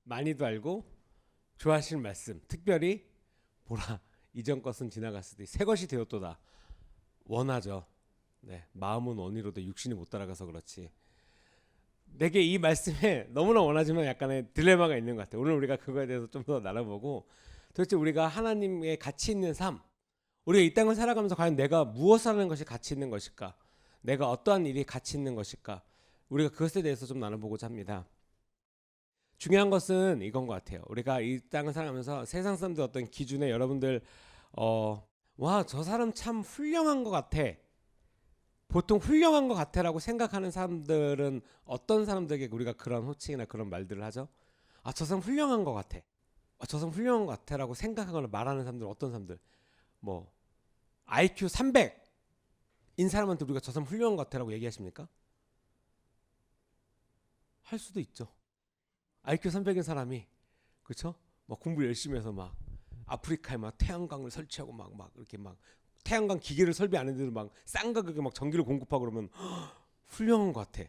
많이도 알고 좋아하시는 말씀, 특별히 보라 이전 것은 지나갔으니 새 것이 되었도다. 원하죠. 네, 마음은 원이로도 육신이 못 따라가서 그렇지. 내게 이 말씀에 너무나 원하지만 약간의 딜레마가 있는 것 같아요. 오늘 우리가 그거에 대해서 좀 더 나눠보고, 도대체 우리가 하나님의 가치 있는 삶, 우리가 이 땅을 살아가면서 과연 내가 무엇을 하는 것이 가치 있는 것일까, 내가 어떠한 일이 가치 있는 것일까, 우리가 그것에 대해서 좀 나눠보고자 합니다. 중요한 것은 이건 것 같아요. 우리가 이 땅을 살아가면서 세상 사람들 어떤 기준에 여러분들 와, 저 사람 참 훌륭한 것 같아, 보통 훌륭한 것 같아라고 생각하는 사람들은 어떤 사람들에게 우리가 그런 호칭이나 그런 말들을 하죠? 아, 저 사람 훌륭한 것 같아. 아, 저 사람 훌륭한 것 같아라고 생각하거나 말하는 사람들, 어떤 사람들? 뭐 IQ 300인 사람한테 우리가 저 사람 훌륭한 것 같아라고 얘기하십니까? 할 수도 있죠. IQ 300인 사람이, 그렇죠? 막 공부 열심히 해서 막 아프리카에 막 태양광을 설치하고 막 이렇게 막 태양광 기계를 설비 안 했는데도 막 싼 가격에 막 전기를 공급하고 그러면 훌륭한 것 같아.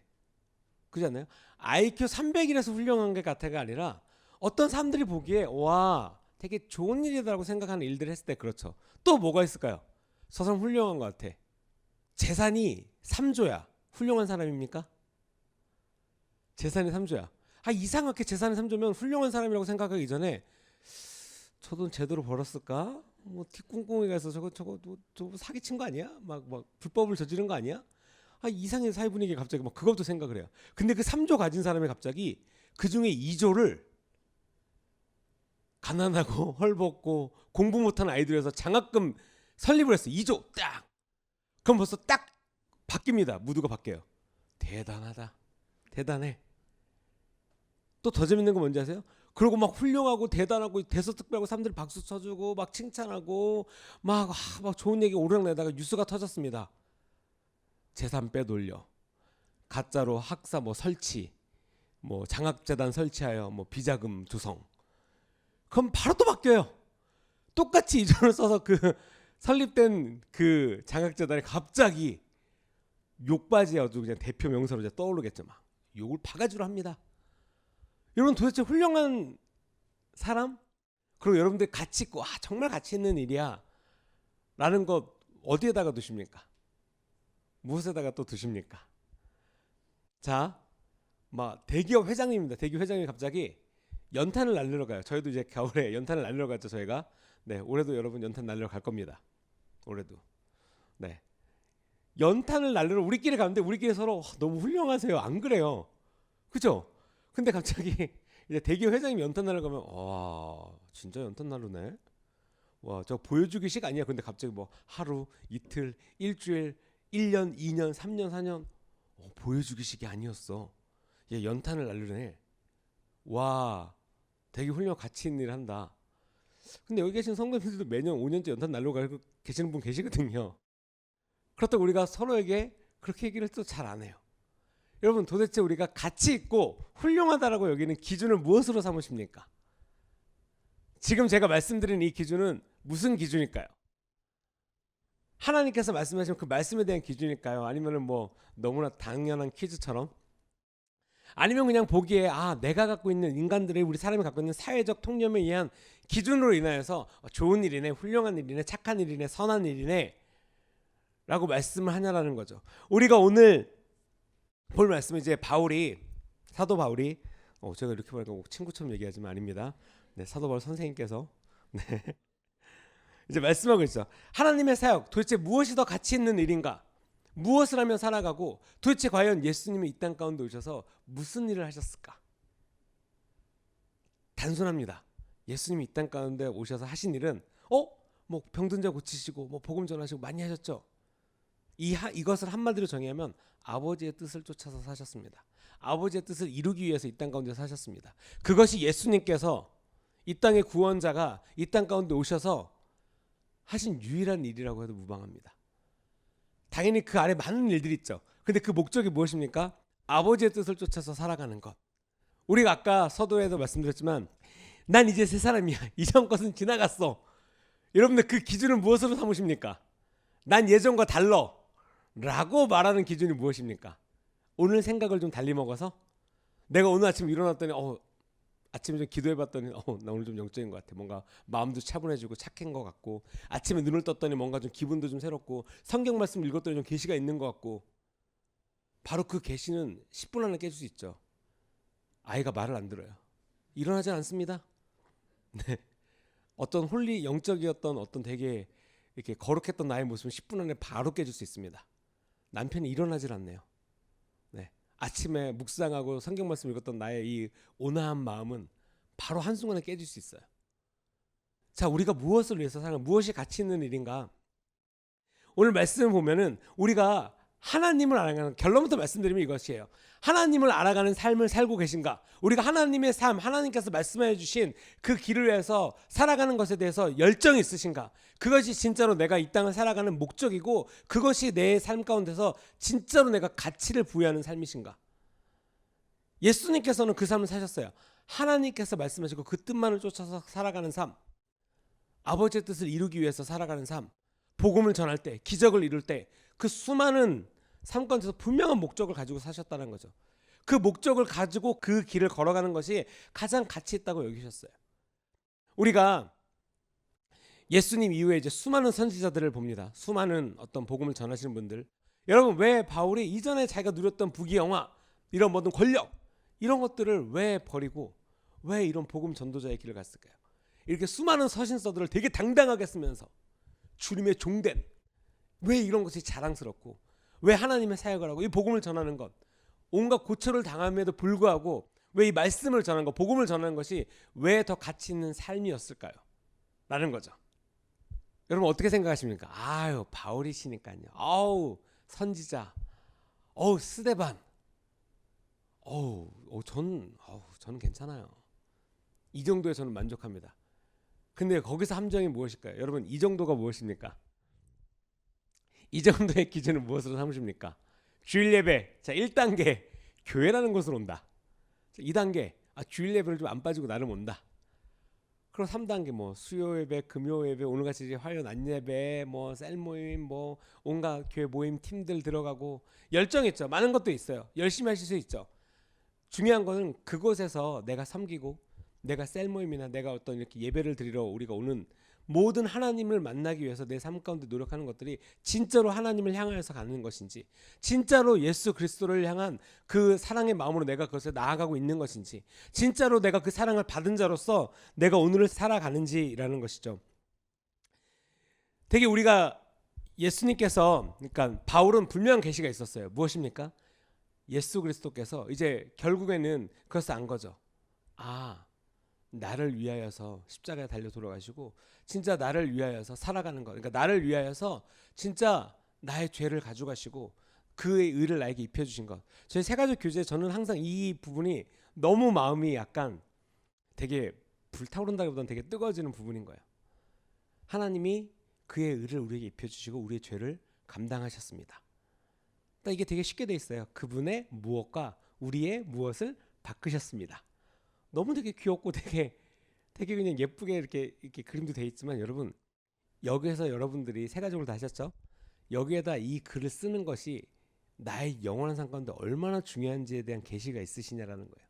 그렇지 않나요? IQ 300이라서 훌륭한 게 같아가 아니라 어떤 사람들이 보기에 와, 되게 좋은 일이다라고 생각하는 일들을 했을 때, 그렇죠. 또 뭐가 있을까요? 저 사람 훌륭한 것 같아. 재산이 3조야. 훌륭한 사람입니까? 재산이 3조야. 아, 이상하게 재산이 3조면 훌륭한 사람이라고 생각하기 이전에 저 돈 제대로 벌었을까? 뭐 뒷궁궁에 가서 저거 사기친 거 아니야? 막 불법을 저지른 거 아니야? 아, 이상해. 사회 분위기 갑자기 막 그것도 생각을 해요. 근데 그 3조 가진 사람이 갑자기 그 중에 2조를 가난하고 헐벗고 공부 못하는 아이들에서 장학금 설립을 했어. 2조 딱. 그럼 벌써 딱 바뀝니다. 무드가 바뀌어요. 대단하다. 대단해. 또 더 재밌는 거 뭔지 아세요? 그러고 막 훌륭하고 대단하고 대서특별하고 사람들이 박수 쳐주고 막 칭찬하고 막 좋은 얘기 오르락내다가 뉴스가 터졌습니다. 재산 빼돌려, 가짜로 학사 뭐 설치, 뭐 장학재단 설치하여 뭐 비자금 조성. 그럼 바로 또 바뀌어요. 똑같이 이전을 써서 그 설립된 그 장학재단이 갑자기 욕바지 아주 그냥 대표 명사로 이제 떠오르겠죠. 막 욕을 바가지로 합니다. 여러분, 도대체 훌륭한 사람? 그리고 여러분들 가치 있고, 아, 정말 가치 있는 일이야 라는 것 어디에다가 두십니까? 무엇에다가 또 두십니까? 자, 막 대기업 회장님입니다. 대기업 회장님이 갑자기 연탄을 날리러 가요. 저희도 이제 겨울에 연탄을 날리러 갔죠, 저희가. 네, 올해도 여러분 연탄 날리러 갈 겁니다. 올해도. 네. 연탄을 날리러 우리끼리 가는데 우리끼리 서로 너무 훌륭하세요, 안 그래요? 그죠? 근데 갑자기 이제 대기업 회장님이 연탄 날리러 가면, 와, 진짜 연탄 날르네. 와, 저 보여주기식 아니야. 근데 갑자기 뭐 하루, 이틀, 일주일, 1년, 2년, 3년, 4년 보여주기식이 아니었어. 얘 연탄을 날르네. 와, 되게 훌륭한 가치 있는 일을 한다. 근데 여기 계신 성도님들도 매년 5년째 연탄 날리고 가고 계시는 분 계시거든요. 그렇다고 우리가 서로에게 그렇게 얘기를 또 잘 안 해요. 여러분, 도대체 우리가 가치 있고 훌륭하다라고 여기는 기준을 무엇으로 삼으십니까? 지금 제가 말씀드린 이 기준은 무슨 기준일까요? 하나님께서 말씀하신 그 말씀에 대한 기준일까요? 아니면은 뭐 너무나 당연한 퀴즈처럼? 아니면 그냥 보기에, 아, 내가 갖고 있는 인간들의, 우리 사람이 갖고 있는 사회적 통념에 의한 기준으로 인하여서 좋은 일이네, 훌륭한 일이네, 착한 일이네, 선한 일이네 라고 말씀을 하냐라는 거죠. 우리가 오늘 볼 말씀은 이제 바울이, 사도 바울이, 제가 이렇게 보니까 친구처럼 얘기하지만 아닙니다. 네, 사도 바울 선생님께서 네, 이제 말씀하고 있어. 하나님의 사역, 도대체 무엇이 더 가치 있는 일인가? 무엇을 하며 살아가고, 도대체 과연 예수님이 이 땅 가운데 오셔서 무슨 일을 하셨을까? 단순합니다. 예수님이 이 땅 가운데 오셔서 하신 일은 뭐 병든 자 고치시고 뭐 복음 전하시고 많이 하셨죠. 이것을 한마디로 정의하면 아버지의 뜻을 쫓아서 사셨습니다. 아버지의 뜻을 이루기 위해서 이 땅 가운데 사셨습니다. 그것이 예수님께서, 이 땅의 구원자가 이 땅 가운데 오셔서 하신 유일한 일이라고 해도 무방합니다. 당연히 그 안에 많은 일들이 있죠. 근데 그 목적이 무엇입니까? 아버지의 뜻을 쫓아서 살아가는 것. 우리가 아까 서도에도 말씀드렸지만, 난 이제 새 사람이야. 이전 것은 지나갔어. 여러분들 그 기준은 무엇으로 삼으십니까? 난 예전과 달라 라고 말하는 기준이 무엇입니까? 오늘 생각을 좀 달리 먹어서, 내가 오늘 아침 일어났더니 아침에 좀 기도해봤더니 나 오늘 좀 영적인 것 같아. 뭔가 마음도 차분해지고 착한 것 같고, 아침에 눈을 떴더니 뭔가 좀 기분도 좀 새롭고, 성경 말씀 읽었더니 좀 계시가 있는 것 같고. 바로 그 계시는 10분 안에 깨질 수 있죠. 아이가 말을 안 들어요. 일어나지 않습니다. 네. 어떤 홀리 영적이었던 어떤 되게 이렇게 거룩했던 나의 모습은 10분 안에 바로 깨질 수 있습니다. 남편이 일어나질 않네요. 네. 아침에 묵상하고 성경 말씀 읽었던 나의 이 온화한 마음은 바로 한순간에 깨질 수 있어요. 자, 우리가 무엇을 위해서 사는, 무엇이 가치 있는 일인가? 오늘 말씀을 보면은 우리가 하나님을 알아가는, 결론부터 말씀드리면 이것이에요. 하나님을 알아가는 삶을 살고 계신가? 우리가 하나님의 삶, 하나님께서 말씀해 주신 그 길을 위해서 살아가는 것에 대해서 열정이 있으신가? 그것이 진짜로 내가 이 땅을 살아가는 목적이고, 그것이 내 삶 가운데서 진짜로 내가 가치를 부여하는 삶이신가? 예수님께서는 그 삶을 사셨어요. 하나님께서 말씀하시고 그 뜻만을 쫓아서 살아가는 삶, 아버지의 뜻을 이루기 위해서 살아가는 삶, 복음을 전할 때, 기적을 이룰 때, 그 수많은 삶 가운데서 분명한 목적을 가지고 사셨다는 거죠. 그 목적을 가지고 그 길을 걸어가는 것이 가장 가치 있다고 여기셨어요. 우리가 예수님 이후에 이제 수많은 선지자들을 봅니다. 수많은 어떤 복음을 전하시는 분들. 여러분, 왜 바울이 이전에 자기가 누렸던 부귀영화, 이런 모든 권력, 이런 것들을 왜 버리고 왜 이런 복음 전도자의 길을 갔을까요? 이렇게 수많은 서신서들을 되게 당당하게 쓰면서 주님의 종된, 왜 이런 것이 자랑스럽고, 왜 하나님의 사역을 하고 이 복음을 전하는 것, 온갖 고초를 당함에도 불구하고 왜 이 말씀을 전하는 것, 복음을 전하는 것이 왜 더 가치 있는 삶이었을까요? 라는 거죠. 여러분 어떻게 생각하십니까? 아유, 바울이시니까요. 아우, 선지자. 어우, 스데반. 저는 괜찮아요. 이 정도에 저는 만족합니다. 근데 거기서 함정이 무엇일까요? 여러분, 이 정도가 무엇입니까? 이 정도의 기준은 무엇으로 삼으십니까? 주일 예배. 자, 1단계 교회라는 곳으로 온다. 자, 2단계 주일 예배를 좀 안 빠지고 나름 온다. 그럼 3단계 뭐 수요 예배, 금요 예배, 오늘같이 이제 화요 낮 예배, 뭐 셀 모임, 뭐 온갖 교회 모임 팀들 들어가고, 열정 있죠. 많은 것도 있어요. 열심히 하실 수 있죠. 중요한 거는 그곳에서 내가 섬기고, 내가 셀 모임이나 내가 어떤 이렇게 예배를 드리러 우리가 오는 모든 하나님을 만나기 위해서 내 삶 가운데 노력하는 것들이 진짜로 하나님을 향하여서 가는 것인지, 진짜로 예수 그리스도를 향한 그 사랑의 마음으로 내가 그것에 나아가고 있는 것인지, 진짜로 내가 그 사랑을 받은 자로서 내가 오늘을 살아가는지라는 것이죠. 되게 우리가 예수님께서, 그러니까 바울은 분명한 계시가 있었어요. 무엇입니까? 예수 그리스도께서 이제 결국에는 그것을 안 거죠. 나를 위하여서 십자가에 달려 돌아가시고 진짜 나를 위하여서 살아가는 것, 그러니까 나를 위하여서 진짜 나의 죄를 가져가시고 그의 의를 나에게 입혀주신 것. 저희 세가족 교제에 저는 항상 이 부분이 너무 마음이 약간 되게 불타오른다기보다는 되게 뜨거워지는 부분인 거예요. 하나님이 그의 의를 우리에게 입혀주시고 우리의 죄를 감당하셨습니다. 그러니까 이게 되게 쉽게 돼 있어요. 그분의 무엇과 우리의 무엇을 바꾸셨습니다. 너무 되게 귀엽고 되게 그냥 예쁘게 이렇게 그림도 돼 있지만, 여러분 여기에서 여러분들이 세 가족을 다 하셨죠? 여기에다 이 글을 쓰는 것이 나의 영원한 삶 가운데 얼마나 중요한지에 대한 계시가 있으시냐라는 거예요.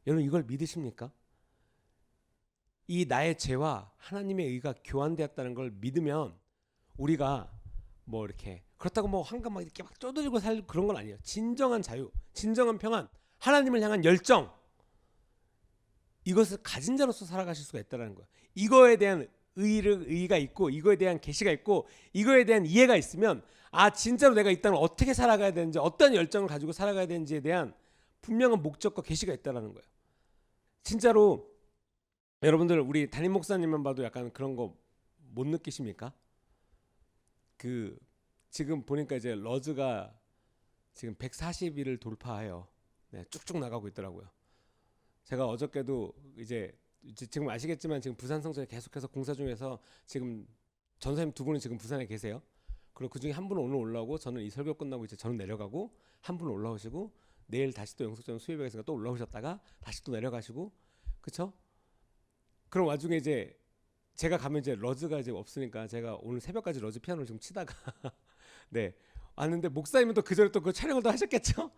여러분 이걸 믿으십니까? 이 나의 죄와 하나님의 의가 교환되었다는 걸 믿으면 우리가 뭐 이렇게 그렇다고 뭐 한간 막 이렇게 막 쪼들리고 살 그런 건 아니에요. 진정한 자유, 진정한 평안, 하나님을 향한 열정, 이것을 가진 자로서 살아가실 수가 있다는 거예요. 이거에 대한 의가 있고, 이거에 대한 계시가 있고, 이거에 대한 이해가 있으면 진짜로 내가 이 땅을 어떻게 살아가야 되는지, 어떤 열정을 가지고 살아가야 되는지에 대한 분명한 목적과 계시가 있다는 거예요. 진짜로 여러분들 우리 담임 목사님만 봐도 약간 그런 거 못 느끼십니까? 지금 보니까 이제 러즈가 지금 140일을 돌파해요. 네, 쭉쭉 나가고 있더라고요. 제가 어저께도 이제 지금 아시겠지만 지금 부산 성전에 계속해서 공사 중에서 지금 전사님 두 분이 지금 부산에 계세요. 그리고 그 중에 한 분은 오늘 올라오고, 저는 이 설교 끝나고 이제 저는 내려가고, 한 분은 올라오시고, 내일 다시 또 영속전 수요예배가 있으니까 또 올라오셨다가 다시 또 내려가시고, 그쵸? 그런 와중에 이제 제가 가면 이제 러즈가 이제 없으니까 제가 오늘 새벽까지 러즈 피아노를 좀 치다가 네 왔는데, 목사님은 또 그 전에 또 그 촬영을 또 하셨겠죠?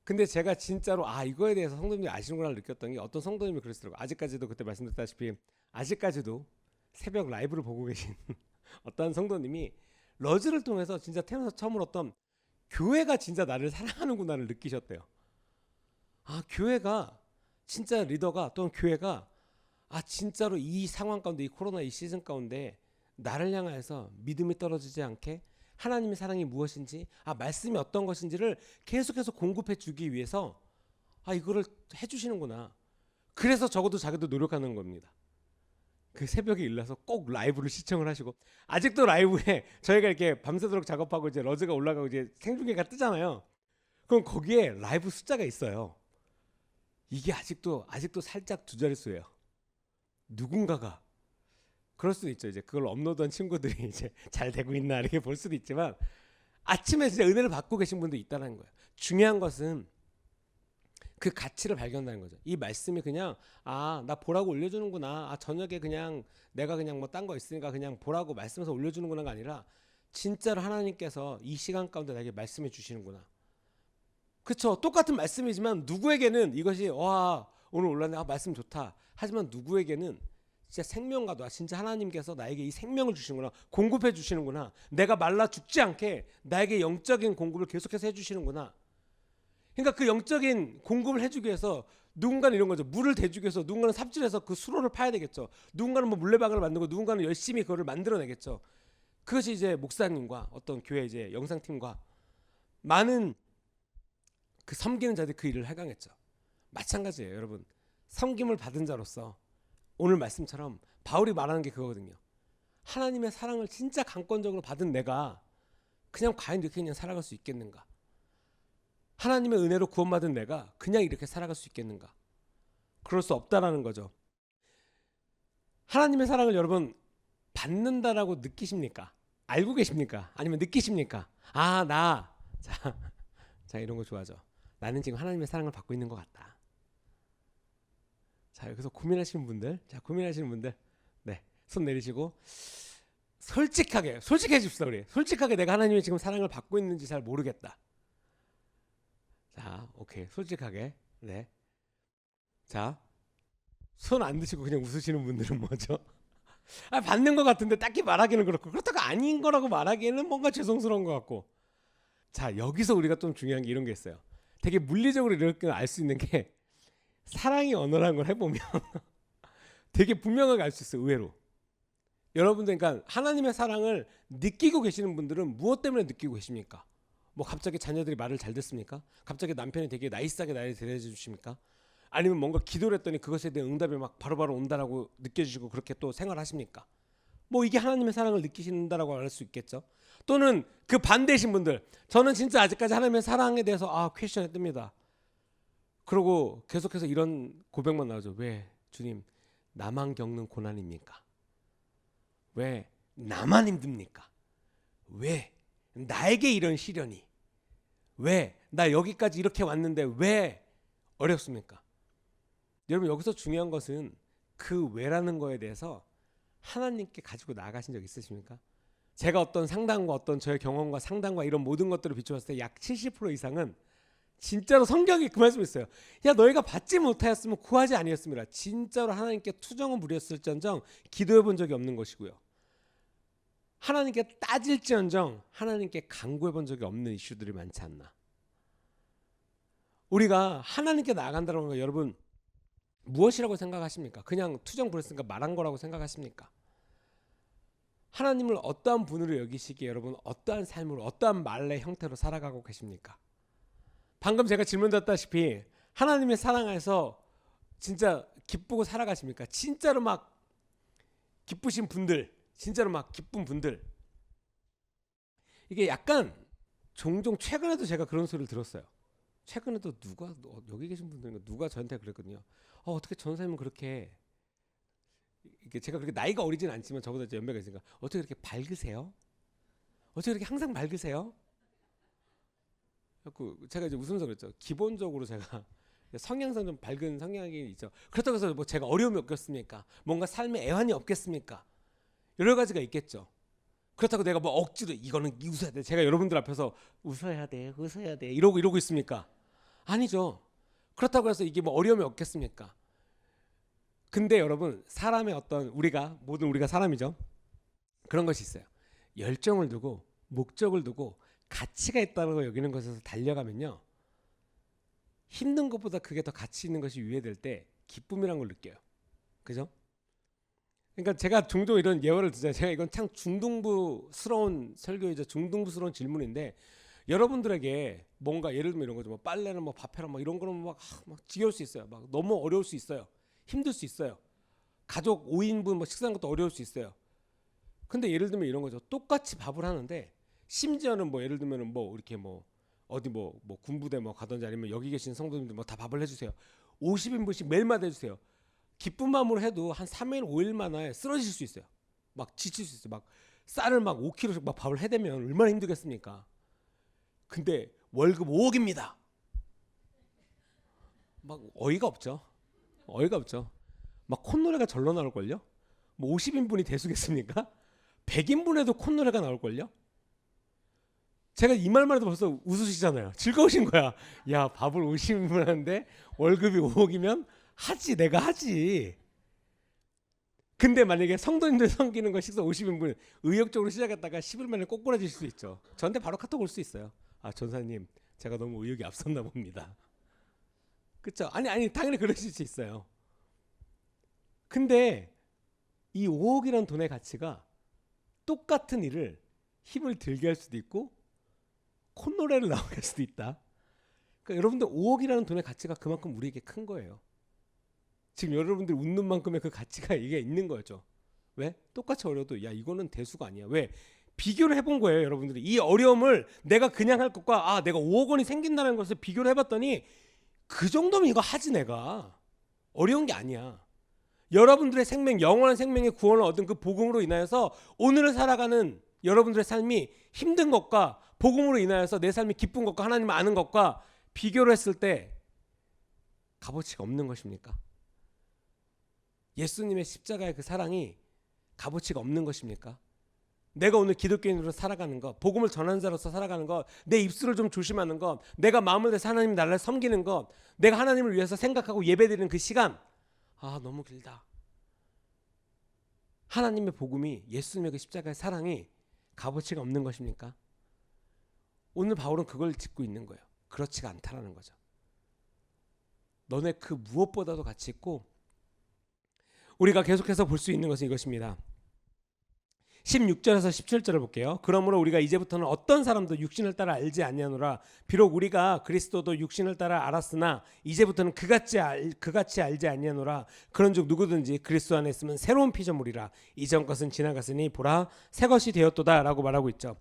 근데 제가 진짜로 이거에 대해서 성도님들이 아시는구나 느꼈던 게 어떤 성도님이 그러시더라고요. 아직까지도 그때 말씀드렸다시피 아직까지도 새벽 라이브를 보고 계신 어떤 성도님이 러즈를 통해서 진짜 태어나서 처음 어떤 교회가 진짜 나를 사랑하는구나를 느끼셨대요. 교회가 진짜 리더가 또는 교회가 진짜로 이 상황 가운데 이 코로나 이 시즌 가운데 나를 향해서 믿음이 떨어지지 않게 하나님의 사랑이 무엇인지 말씀이 어떤 것인지를 계속해서 공급해 주기 위해서 이거를 해주시는구나. 그래서 적어도 자기도 노력하는 겁니다. 그 새벽에 일어나서 꼭 라이브를 시청을 하시고 아직도 라이브에 저희가 이렇게 밤새도록 작업하고 이제 러즈가 올라가고 이제 생중계가 뜨잖아요. 그럼 거기에 라이브 숫자가 있어요. 이게 아직도 살짝 두 자릿수예요. 누군가가 그럴 수도 있죠. 이제 그걸 업로드한 친구들이 이제 잘 되고 있나 이렇게 볼 수도 있지만 아침에 진짜 은혜를 받고 계신 분도 있다는 거예요. 중요한 것은 그 가치를 발견하는 거죠. 이 말씀이 그냥 나 보라고 올려주는구나. 저녁에 그냥 내가 그냥 뭐 딴 거 있으니까 그냥 보라고 말씀해서 올려주는구나가 아니라 진짜로 하나님께서 이 시간 가운데 나에게 말씀해 주시는구나. 그렇죠. 똑같은 말씀이지만 누구에게는 이것이 오늘 올랐네 말씀 좋다. 하지만 누구에게는 진짜 생명과도 진짜 하나님께서 나에게 이 생명을 주시는구나. 공급해 주시는구나. 내가 말라 죽지 않게 나에게 영적인 공급을 계속해서 해주시는구나. 그러니까 그 영적인 공급을 해주기 위해서 누군가는 이런 거죠. 물을 대주기 위해서 누군가는 삽질해서 그 수로를 파야 되겠죠. 누군가는 뭐 물레방아를 만들고 누군가는 열심히 그거를 만들어내겠죠. 그것이 이제 목사님과 어떤 교회 이제 영상팀과 많은 그 섬기는 자들이 그 일을 해강했죠. 마찬가지예요, 여러분. 섬김을 받은 자로서 오늘 말씀처럼 바울이 말하는 게 그거거든요. 하나님의 사랑을 진짜 강권적으로 받은 내가 그냥 과연 이렇게 그냥 살아갈 수 있겠는가? 하나님의 은혜로 구원받은 내가 그냥 이렇게 살아갈 수 있겠는가? 그럴 수 없다라는 거죠. 하나님의 사랑을 여러분 받는다라고 느끼십니까? 알고 계십니까? 아니면 느끼십니까? 자 이런 거 좋아하죠. 나는 지금 하나님의 사랑을 받고 있는 것 같다. 자 여기서 고민하시는 분들, 네, 손 내리시고 솔직해집시다 우리. 솔직하게 내가 하나님의 지금 사랑을 받고 있는지 잘 모르겠다. 자, 오케이. 솔직하게. 네. 자, 손 안 드시고 그냥 웃으시는 분들은 뭐죠? 받는 것 같은데 딱히 말하기는 그렇고 그렇다고 아닌 거라고 말하기에는 뭔가 죄송스러운 것 같고. 자, 여기서 우리가 좀 중요한 게 이런 게 있어요. 되게 물리적으로 이렇게 알 수 있는 게 사랑의 언어라는 걸 해보면 되게 분명하게 알 수 있어요. 의외로. 여러분들 그러니까 하나님의 사랑을 느끼고 계시는 분들은 무엇 때문에 느끼고 계십니까? 뭐 갑자기 자녀들이 말을 잘 듣습니까? 갑자기 남편이 되게 나이스하게 나를 대해 주십니까? 아니면 뭔가 기도를 했더니 그것에 대한 응답이 막 바로바로 온다라고 느껴지시고 그렇게 또 생활하십니까? 뭐 이게 하나님의 사랑을 느끼신다라고 할 수 있겠죠. 또는 그 반대이신 분들, 저는 진짜 아직까지 하나님의 사랑에 대해서 퀘스천이 뜹니다. 그러고 계속해서 이런 고백만 나오죠. 왜 주님 나만 겪는 고난입니까? 왜 나만 힘듭니까? 왜 나에게 이런 시련이? 왜 나 여기까지 이렇게 왔는데 왜 어렵습니까? 여러분 여기서 중요한 것은 그 왜라는 거에 대해서 하나님께 가지고 나아가신 적 있으십니까? 제가 어떤 상담과 어떤 저의 경험과 상담과 이런 모든 것들을 비춰봤을 때 약 70% 이상은 진짜로 성경에 그 말씀이 있어요. 야 너희가 받지 못하였으면 구하지 아니었습니다. 진짜로 하나님께 투정은 부렸을지언정 기도해 본 적이 없는 것이고요. 하나님께 따질지언정 하나님께 간구해 본 적이 없는 이슈들이 많지 않나. 우리가 하나님께 나아간다는 거 여러분 무엇이라고 생각하십니까? 그냥 투정 부렸으니까 말한 거라고 생각하십니까? 하나님을 어떠한 분으로 여기시기에 여러분 어떠한 삶으로 어떠한 말의 형태로 살아가고 계십니까? 방금 제가 질문드렸다시피 하나님의 사랑 안에서 진짜 기쁘고 살아가십니까? 진짜로 막 기쁘신 분들, 진짜로 막 기쁜 분들, 이게 약간 종종 최근에도 제가 그런 소리를 들었어요. 최근에도 여기 계신 분들 누가 저한테 그랬거든요. 어떻게 전사님은 그렇게 이게 제가 그렇게 나이가 어리진 않지만 저보다 이제 연배가 있으니까 어떻게 그렇게 밝으세요? 어떻게 그렇게 항상 밝으세요? 제가 이제 웃으면서 그랬죠. 기본적으로 제가 성향상 좀 밝은 성향이 있죠. 그렇다고 해서 뭐 제가 어려움이 없겠습니까? 뭔가 삶에 애환이 없겠습니까? 여러 가지가 있겠죠. 그렇다고 내가 뭐 억지로 이거는 웃어야 돼. 제가 여러분들 앞에서 웃어야 돼 이러고 있습니까? 아니죠. 그렇다고 해서 이게 뭐 어려움이 없겠습니까? 근데 여러분, 사람의 어떤 모든 우리가 사람이죠. 그런 것이 있어요. 열정을 두고 목적을 두고 가치가 있다고 여기는 것에서 달려가면요, 힘든 것보다 그게 더 가치 있는 것이 위에될 때 기쁨이란 걸 느껴요. 그죠? 그러니까 제가 종종 이런 예화를 드잖아요. 제가 이건 참 중등부스러운 설교이자 중등부스러운 질문인데, 여러분들에게 뭔가 예를 들면 이런 거죠. 뭐 빨래는 뭐 밥해라 뭐 이런 거는 막 지겨울 수 있어요. 막 너무 어려울 수 있어요. 힘들 수 있어요. 가족 5인분 뭐 식사하는 것도 어려울 수 있어요. 근데 예를 들면 이런 거죠. 똑같이 밥을 하는데, 심지어는 뭐 예를 들면은 뭐 이렇게 뭐 어디 뭐 군부대 뭐 가든지 아니면 여기 계신 성도님들 뭐 다 밥을 해주세요. 50인분씩 매일마다 해주세요. 기쁜 마음으로 해도 한 3일 5일 만에 쓰러질 수 있어요. 막 지칠 수 있어요. 막 쌀을 막 5kg씩 막 밥을 해대면 얼마나 힘들겠습니까? 근데 월급 5억입니다. 막 어이가 없죠. 어이가 없죠. 막 콧노래가 절로 나올걸요? 뭐 50인분이 대수겠습니까? 100인분에도 콧노래가 나올걸요? 제가 이 말만 해도 벌써 웃으시잖아요. 즐거우신 거야. 야, 밥을 50인분 하는데 월급이 5억이면 하지, 내가 하지. 근데 만약에 성도님들 섬기는 거 식사 50인분 의욕적으로 시작했다가 10일 만에 꼬꾸라질 수 있죠. 저한테 바로 카톡 올 수 있어요. 아, 전사님, 제가 너무 의욕이 앞섰나 봅니다. 그쵸? 아니, 당연히 그러실 수 있어요. 근데 이 5억이라는 돈의 가치가 똑같은 일을 힘을 들게 할 수도 있고 콧노래를 나오게 할 수도 있다. 그러니까 여러분들 5억이라는 돈의 가치가 그만큼 우리에게 큰 거예요. 지금 여러분들 웃는 만큼의 그 가치가 이게 있는 거죠. 왜? 똑같이 어려도 야, 이거는 대수가 아니야. 왜? 비교를 해본 거예요. 여러분들이 이 어려움을 내가 그냥 할 것과 내가 5억 원이 생긴다는 것을 비교를 해봤더니 그 정도면 이거 하지. 내가 어려운 게 아니야. 여러분들의 생명, 영원한 생명의 구원을 얻은 그 복음으로 인하여서 오늘을 살아가는 여러분들의 삶이 힘든 것과 복음으로 인하여서 내 삶이 기쁜 것과 하나님을 아는 것과 비교를 했을 때 값어치가 없는 것입니까? 예수님의 십자가의 그 사랑이 값어치가 없는 것입니까? 내가 오늘 기독교인으로 살아가는 것, 복음을 전하는 자로서 살아가는 것, 내 입술을 좀 조심하는 것, 내가 마음을 다해서 하나님 나라를 섬기는 것, 내가 하나님을 위해서 생각하고 예배드리는 그 시간, 너무 길다. 하나님의 복음이, 예수님의 그 십자가의 사랑이 값어치가 없는 것입니까? 오늘 바울은 그걸 짚고 있는 거예요. 그렇지가 않다라는 거죠. 너네 그 무엇보다도 가치 있고, 우리가 계속해서 볼 수 있는 것은 이것입니다. 16절에서 17절을 볼게요. 그러므로 우리가 이제부터는 어떤 사람도 육신을 따라 알지 아니하노라. 비록 우리가 그리스도도 육신을 따라 알았으나 이제부터는 그같이 알지 아니하노라. 그런즉 누구든지 그리스도 안에 있으면 새로운 피조물이라. 이전 것은 지나갔으니 보라 새 것이 되었도다 라고 말하고 있죠.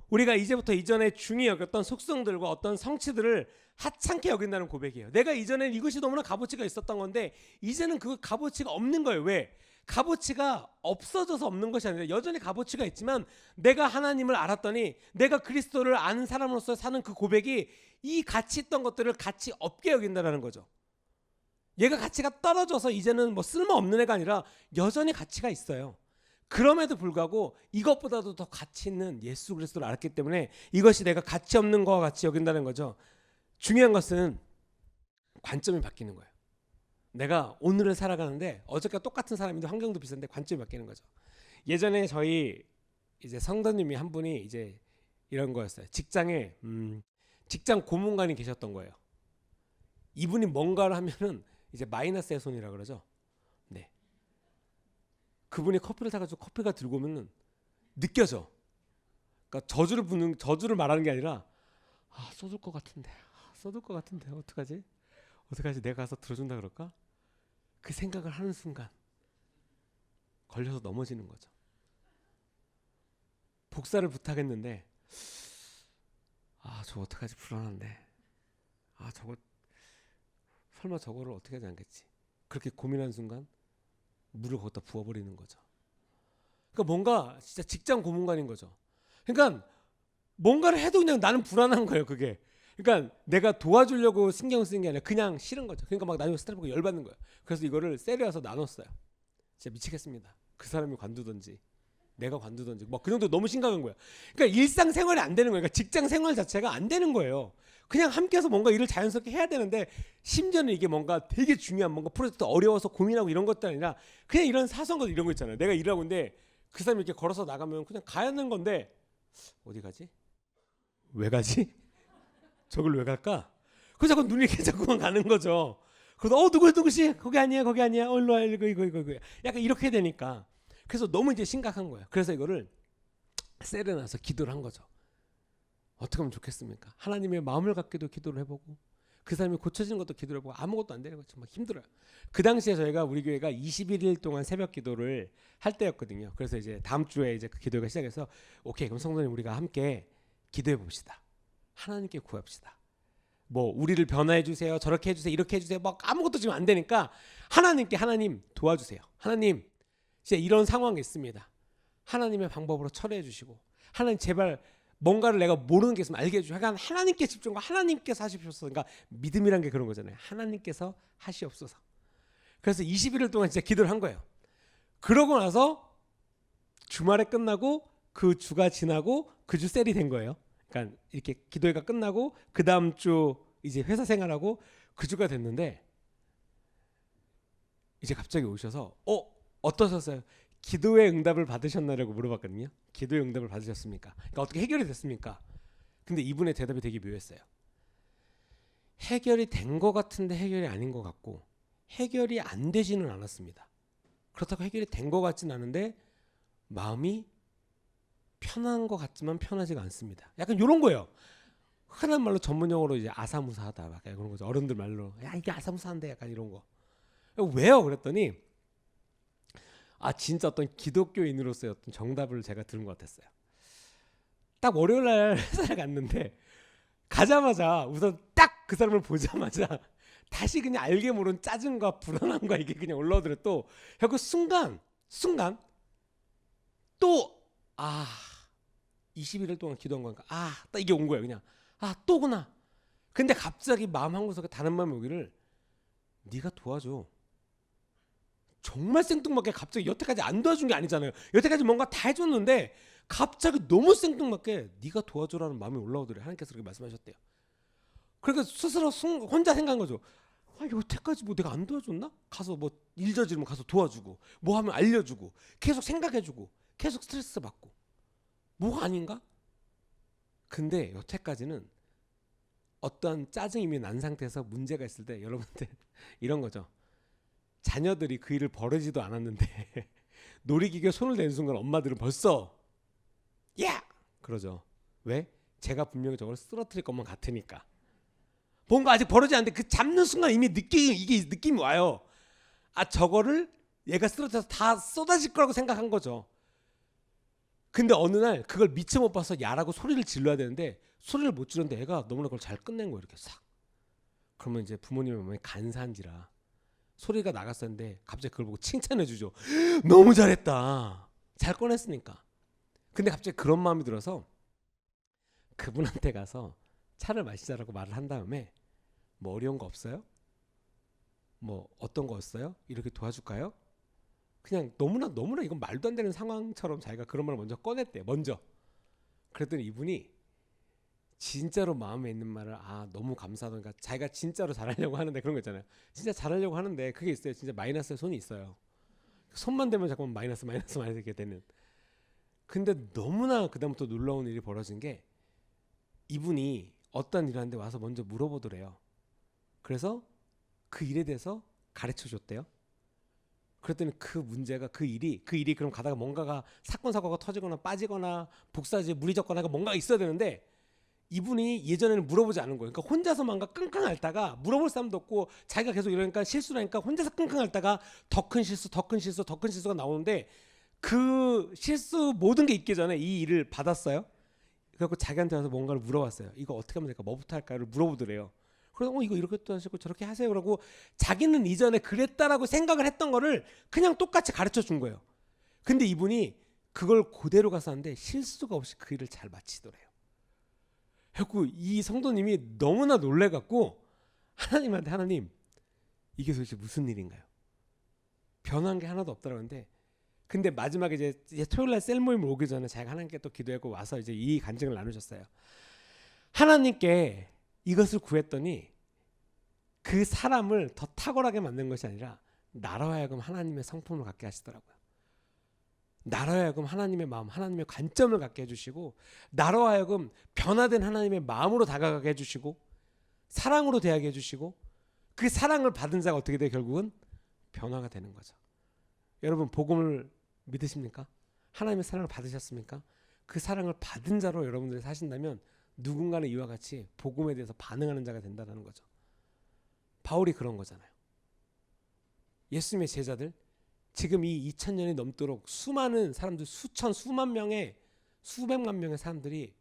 우리가 이제부터 이전에 중히 여겼던 속성들과 어떤 성취들을 하찮게 여긴다는 고백이에요. 내가 이전엔 이것이 너무나 값어치가 있었던 건데 이제는 그 값어치가 없는 거예요. 왜? 값어치가 없어져서 없는 것이 아니라 여전히 값어치가 있지만 내가 하나님을 알았더니 내가 그리스도를 아는 사람으로서 사는 그 고백이 이 가치 있던 것들을 가치 없게 여긴다는 거죠. 얘가 가치가 떨어져서 이제는 뭐 쓸모없는 애가 아니라 여전히 가치가 있어요. 그럼에도 불구하고 이것보다도 더 가치 있는 예수 그리스도를 알았기 때문에 이것이 내가 가치 없는 것과 같이 여긴다는 거죠. 중요한 것은 관점이 바뀌는 거예요. 내가 오늘을 살아가는데 어저께와 똑같은 사람인데 환경도 비슷한데 관점이 바뀌는 거죠. 예전에 저희 이제 성도님이 한 분이 이제 이런 거였어요. 직장에 직장 고문관이 계셨던 거예요. 이분이 뭔가를 하면은 이제 마이너스의 손이라 그러죠. 네. 그분이 커피를 사가지고 커피가 들고 오면은 느껴져. 그러니까 저주를 말하는 게 아니라 쏟을 것 같은데 어떡하지? 내가 가서 들어준다 그럴까? 그 생각을 하는 순간 걸려서 넘어지는 거죠. 복사를 부탁했는데 저거 어떡하지? 불안한데 저거 설마 저거를 어떻게 하지 않겠지? 그렇게 고민하는 순간 물을 거기다 부어버리는 거죠. 그러니까 뭔가 진짜 직장 고문관인 거죠. 그러니까 뭔가를 해도 그냥 나는 불안한 거예요. 그게. 그러니까 내가 도와주려고 신경 쓰는 게 아니라 그냥 싫은 거죠. 그러니까 막 나중에 스트레스 받고 열받는 거예요. 그래서 이거를 셀에 와서 나눴어요. 진짜 미치겠습니다. 그 사람이 관두든지 내가 관두던지 뭐 그 정도 너무 심각한 거야. 그러니까 일상생활이 안 되는 거야. 그러니까 직장생활 자체가 안 되는 거예요. 그냥 함께해서 뭔가 일을 자연스럽게 해야 되는데 심지어는 이게 뭔가 되게 중요한 뭔가 프로젝트 어려워서 고민하고 이런 것도 아니라 그냥 이런 사소한 것 이런 거 있잖아요. 내가 일하고 있는데 그 사람이 이렇게 걸어서 나가면 그냥 가야 하는 건데 어디 가지? 왜 가지? 저걸 왜 갈까? 그래서 자꾸 눈이 이렇게 자꾸만 가는 거죠. 그래서 누구씨 거기 아니야 일로 와 이거 약간 이렇게 되니까 그래서 너무 이제 심각한 거예요. 그래서 이거를 세려놔서 기도를 한 거죠. 어떻게 하면 좋겠습니까? 하나님의 마음을 갖기도 기도를 해보고 그 사람이 고쳐지는 것도 기도를 해보고 아무것도 안 되는 거 정말 힘들어요. 그 당시에 저희가 우리 교회가 21일 동안 새벽 기도를 할 때였거든요. 그래서 이제 다음 주에 이제 그 기도가 시작해서 오케이 그럼 성도님 우리가 함께 기도해 봅시다. 하나님께 구합시다. 뭐 우리를 변화해 주세요. 저렇게 해주세요. 이렇게 해주세요. 뭐 아무것도 지금 안 되니까 하나님께 하나님 도와주세요. 하나님 진짜 이런 상황이 있습니다. 하나님의 방법으로 처리해 주시고 하나님 제발 뭔가를 내가 모르는 게 있으면 알게 해주시고 하나님께 집중하고 하나님께서 하시옵소서. 그러니까 믿음이란 게 그런 거잖아요. 하나님께서 하시옵소서. 그래서 21일 동안 진짜 기도를 한 거예요. 그러고 나서 주말에 끝나고 그 주가 지나고 그 주 셀이 된 거예요. 그러니까 이렇게 기도회가 끝나고 그 다음 주 이제 회사 생활하고 그 주가 됐는데 이제 갑자기 오셔서 어떠셨어요? 기도의 응답을 받으셨나라고 물어봤거든요. 기도의 응답을 받으셨습니까? 그러니까 어떻게 해결이 됐습니까? 근데 이분의 대답이 되게 묘했어요. 해결이 된 것 같은데 해결이 아닌 것 같고 해결이 안 되지는 않았습니다. 그렇다고 해결이 된 것 같진 않은데 마음이 편한 것 같지만 편하지가 않습니다. 약간 이런 거예요. 흔한 말로 전문용어로 이제 아사무사하다 약간 그런 거죠. 어른들 말로 야 이게 아사무사한데 약간 이런 거. 왜요? 그랬더니 진짜 어떤 기독교인으로서의 어떤 정답을 제가 들은 것 같았어요. 딱 월요일 날 회사를 갔는데 가자마자 우선 딱 그 사람을 보자마자 다시 그냥 알게 모른 짜증과 불안함과 이게 그냥 올라오더래 또. 그 순간 또 21일 동안 기도한 거니까 딱 이게 온 거예요. 그냥 또구나. 근데 갑자기 마음 한 구석에 다른 마음이 오기를 네가 도와줘. 정말 생뚱맞게 갑자기 여태까지 안 도와준 게 아니잖아요. 여태까지 뭔가 다 해줬는데 갑자기 너무 생뚱맞게 네가 도와줘라는 마음이 올라오더래. 하나님께서 그렇게 말씀하셨대요. 그러니까 스스로 혼자 생각한 거죠. 여태까지 뭐 내가 안 도와줬나? 가서 뭐 일 저지르면 가서 도와주고 뭐 하면 알려주고 계속 생각해주고 계속 스트레스 받고 뭐가 아닌가? 근데 여태까지는 어떤 짜증이 이미 난 상태에서 문제가 있을 때 여러분들 이런 거죠. 자녀들이 그 일을 벌이지도 않았는데 놀이기계에 손을 대는 순간 엄마들은 벌써 야! 그러죠. 왜? 제가 분명히 저걸 쓰러뜨릴 것만 같으니까. 뭔가 아직 벌어지지 않는데 그 잡는 순간 이미 이게 느낌이 와요. 저거를 얘가 쓰러져서 다 쏟아질 거라고 생각한 거죠. 근데 어느 날 그걸 미처 못 봐서 야라고 소리를 질러야 되는데 소리를 못 지르는데 애가 너무나 그걸 잘 끝낸 거예요. 이렇게 싹. 그러면 이제 부모님의 마음이 간사한지라 소리가 나갔었는데 갑자기 그걸 보고 칭찬해 주죠. 너무 잘했다. 잘 꺼냈으니까. 근데 갑자기 그런 마음이 들어서 그분한테 가서 차를 마시자라고 말을 한 다음에 뭐 어려운 거 없어요? 뭐 어떤 거 없어요? 이렇게 도와줄까요? 그냥 너무나 이건 말도 안 되는 상황처럼 자기가 그런 말을 먼저 꺼냈대. 먼저. 그랬더니 이분이 진짜로 마음에 있는 말을 너무 감사하다. 그러니까 자기가 진짜로 잘하려고 하는데 그런 거 있잖아요. 진짜 잘하려고 하는데 그게 있어요. 진짜 마이너스에 손이 있어요. 손만 대면 자꾸만 마이너스 이렇게 되는. 근데 너무나 그다음부터 놀라운 일이 벌어진 게 이분이 어떤 일을 하는데 와서 먼저 물어보더래요. 그래서 그 일에 대해서 가르쳐 줬대요. 그랬더니 그 문제가 그 일이 그럼 가다가 뭔가가 사건사고가 터지거나 빠지거나 복사지에 물이 젖거나 뭔가가 있어야 되는데 이분이 예전에는 물어보지 않은 거예요. 그러니까 혼자서 뭔가 끙끙 앓다가 물어볼 사람도 없고 자기가 계속 이러니까 실수를 하니까 혼자서 끙끙 앓다가 더 큰 실수가 나오는데 그 실수 모든 게 있기 전에 이 일을 받았어요. 그래서 자기한테 와서 뭔가를 물어봤어요. 이거 어떻게 하면 될까? 뭐부터 할까를 물어보더래요. 그래서 이거 이렇게 또 하시고 저렇게 하세요. 라고 자기는 이전에 그랬다라고 생각을 했던 거를 그냥 똑같이 가르쳐 준 거예요. 근데 이분이 그걸 그대로 가서 하는데 실수가 없이 그 일을 잘 마치더래요. 그래서 이 성도님이 너무나 놀래갖고 하나님한테 하나님 이게 도대체 무슨 일인가요? 변한 게 하나도 없다라는데 근데 마지막에 이제 토요일 날 셀 모임을 오기 전에 자기가 하나님께 또 기도하고 와서 이제 이 간증을 나누셨어요. 하나님께 이것을 구했더니 그 사람을 더 탁월하게 만든 것이 아니라 나로 하여금 하나님의 성품을 갖게 하시더라고요. 나로 하여금 하나님의 마음, 하나님의 관점을 갖게 해주시고, 나로 하여금 변화된 하나님의 마음으로 다가가게 해주시고, 사랑으로 대하게 해주시고, 그 사랑을 받은 자가 어떻게 돼? 결국은 변화가 되는 거죠. 여러분, 복음을 믿으십니까? 하나님의 사랑을 받으셨습니까? 그 사랑을 받은 자로 여러분들이 사신다면 누군가는 이와 같이 복음에 대해서 반응하는 자가 된다는 거죠. 바울이 그런 거잖아요. 예수님의 제자들, 지금 이 2000년이 넘도록 수많은 사람들, 수천 수만 명의 수백만 명의 사람들이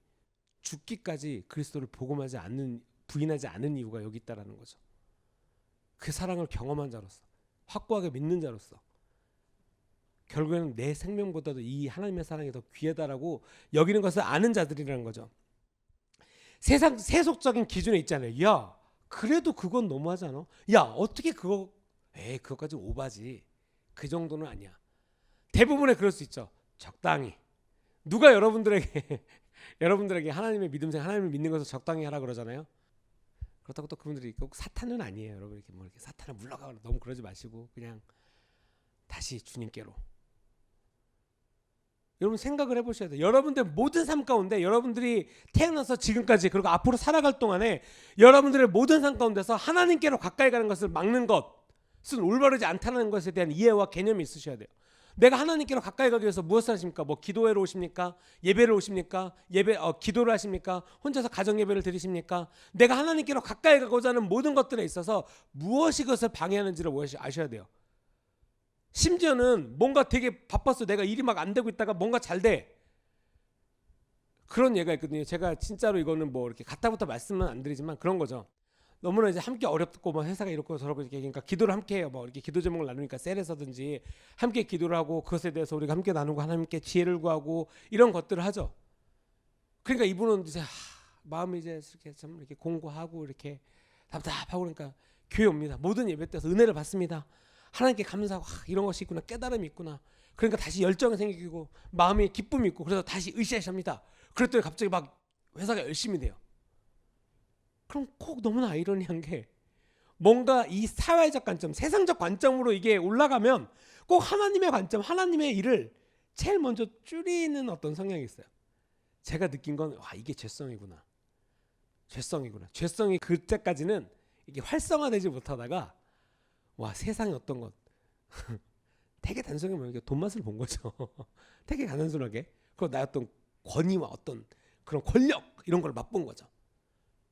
죽기까지 그리스도를 복음하지 않는, 부인하지 않은 이유가 여기 있다라는 거죠. 그 사랑을 경험한 자로서, 확고하게 믿는 자로서 결국에는 내 생명보다도 이 하나님의 사랑이 더 귀하다라고 여기는 것을 아는 자들이라는 거죠. 세상 세속적인 기준에 있잖아요. 야, 그래도 그건 너무하지 않아? 야, 어떻게 그거, 그거까지 오바지. 그 정도는 아니야. 대부분의 그럴 수 있죠. 적당히. 누가 여러분들에게 하나님의 믿음생, 하나님을 믿는 것을 적당히 하라 그러잖아요. 그렇다고 또 그분들이 꼭 사탄은 아니에요. 여러분, 이렇게 뭐 이렇게 사탄을 물러가거나 너무 그러지 마시고 그냥 다시 주님께로. 여러분 생각을 해보셔야 돼요. 여러분들 모든 삶 가운데, 여러분들이 태어나서 지금까지 그리고 앞으로 살아갈 동안에 여러분들의 모든 삶 가운데서 하나님께로 가까이 가는 것을 막는 것은 올바르지 않다는 것에 대한 이해와 개념이 있으셔야 돼요. 내가 하나님께로 가까이 가기 위해서 무엇을 하십니까? 뭐 기도회로 오십니까? 예배를 오십니까? 기도를 하십니까? 혼자서 가정 예배를 드리십니까? 내가 하나님께로 가까이 가고자 하는 모든 것들에 있어서 무엇이 그것을 방해하는지를 아셔야 돼요. 심지어는 뭔가 되게 바빴어. 내가 일이 막 안 되고 있다가 뭔가 잘 돼. 그런 예가 있거든요. 제가 진짜로 이거는 뭐 이렇게 가타부터 말씀은 안 드리지만 그런 거죠. 너무나 이제 함께 어렵고 뭐 회사가 이렇고 저렇고 이렇게 그러니까 기도를 함께 해요. 뭐 이렇게 기도 제목을 나누니까 셀에서든지 함께 기도를 하고 그것에 대해서 우리가 함께 나누고 하나님께 지혜를 구하고 이런 것들을 하죠. 그러니까 이분은 이제 마음이 이제 이렇게 좀 이렇게 공고하고 이렇게 답답하고 그러니까 교회 옵니다. 모든 예배 때서 은혜를 받습니다. 하나님께 감사하고 이런 것이 있구나, 깨달음이 있구나. 그러니까 다시 열정이 생기고 마음에 기쁨이 있고 그래서 다시 으쌰으쌰합니다. 그랬더니 갑자기 막 회사가 열심히 돼요. 그럼 꼭 너무나 아이러니한 게 뭔가 이 사회적 관점, 세상적 관점으로 이게 올라가면 꼭 하나님의 관점, 하나님의 일을 제일 먼저 줄이는 어떤 성향이 있어요. 제가 느낀 건 이게 죄성이구나. 죄성이 그때까지는 이게 활성화되지 못하다가 세상의 어떤 것 되게 단순하게 말하면 돈 맛을 본 거죠. 되게 단순하게. 그리고 나의 어떤 권위와 어떤 그런 권력 이런 걸 맛본 거죠.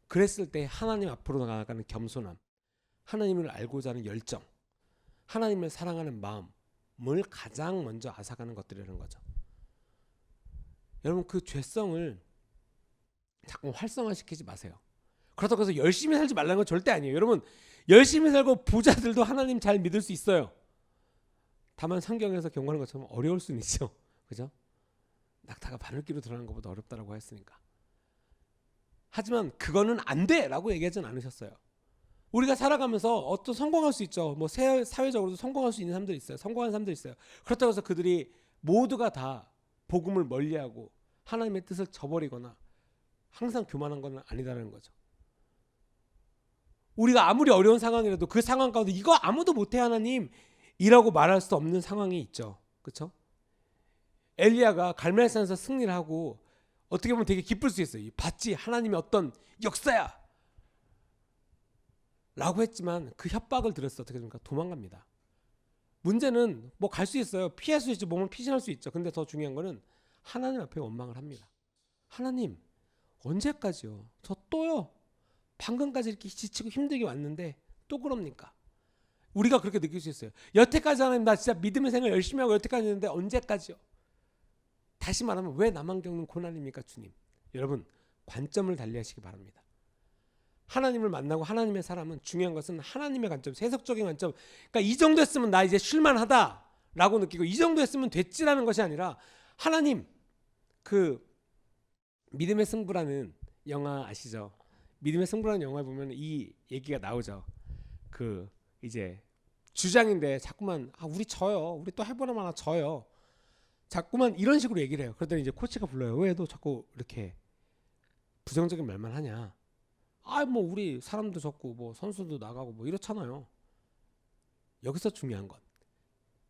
그랬을 때 하나님 앞으로 나아가는 겸손함, 하나님을 알고자 하는 열정, 하나님을 사랑하는 마음을 가장 먼저 앗아가는 것들이라는 거죠. 여러분 그 죄성을 자꾸 활성화시키지 마세요. 그렇다고 해서 열심히 살지 말라는 건 절대 아니에요. 여러분 열심히 살고 부자들도 하나님 잘 믿을 수 있어요. 다만 성경에서 경고하는 것처럼 어려울 수는 있죠. 그죠? 낙타가 바늘기로 들어가는 것보다 어렵다라고 했으니까. 하지만 그거는 안 돼라고 얘기하진 않으셨어요. 우리가 살아가면서 어떤 성공할 수 있죠. 뭐 사회적으로도 성공할 수 있는 사람들이 있어요. 성공한 사람들이 있어요. 그렇다고 해서 그들이 모두가 다 복음을 멀리하고 하나님의 뜻을 저버리거나 항상 교만한 건 아니다라는 거죠. 우리가 아무리 어려운 상황이라도 그 상황 가운데 이거 아무도 못해 하나님이라고 말할 수 없는 상황이 있죠. 그렇죠? 엘리야가 갈멜산에서 승리를 하고 어떻게 보면 되게 기쁠 수 있어요. 봤지? 하나님의 어떤 역사야 라고 했지만 그 협박을 들었을 때 어떻게 됩니까? 도망갑니다. 문제는 뭐 갈 수 있어요. 피할 수 있죠. 몸을 피신할 수 있죠. 근데 더 중요한 거는 하나님 앞에 원망을 합니다. 하나님 언제까지요? 저 또요? 방금까지 이렇게 지치고 힘들게 왔는데 또 그럽니까? 우리가 그렇게 느낄 수 있어요. 여태까지 하나님 나 진짜 믿음의 생활 열심히 하고 여태까지 했는데 언제까지요? 다시 말하면 왜 나만 겪는 고난입니까 주님? 여러분 관점을 달리하시기 바랍니다. 하나님을 만나고 하나님의 사람은 중요한 것은 하나님의 관점, 세속적인 관점. 그러니까 이 정도 했으면 나 이제 쉴만하다라고 느끼고 이 정도 했으면 됐지라는 것이 아니라 하나님 그 믿음의 승부라는 영화 아시죠? 믿음의 승부라는 영화에 보면 이 얘기가 나오죠. 그 이제 주장인데 자꾸만 우리 져요. 우리 또 해보나 마나 져요. 자꾸만 이런 식으로 얘기를 해요. 그러더니 이제 코치가 불러요. 왜 너 자꾸 이렇게 부정적인 말만 하냐? 뭐 우리 사람도 적고 뭐 선수도 나가고 뭐 이렇잖아요. 여기서 중요한 건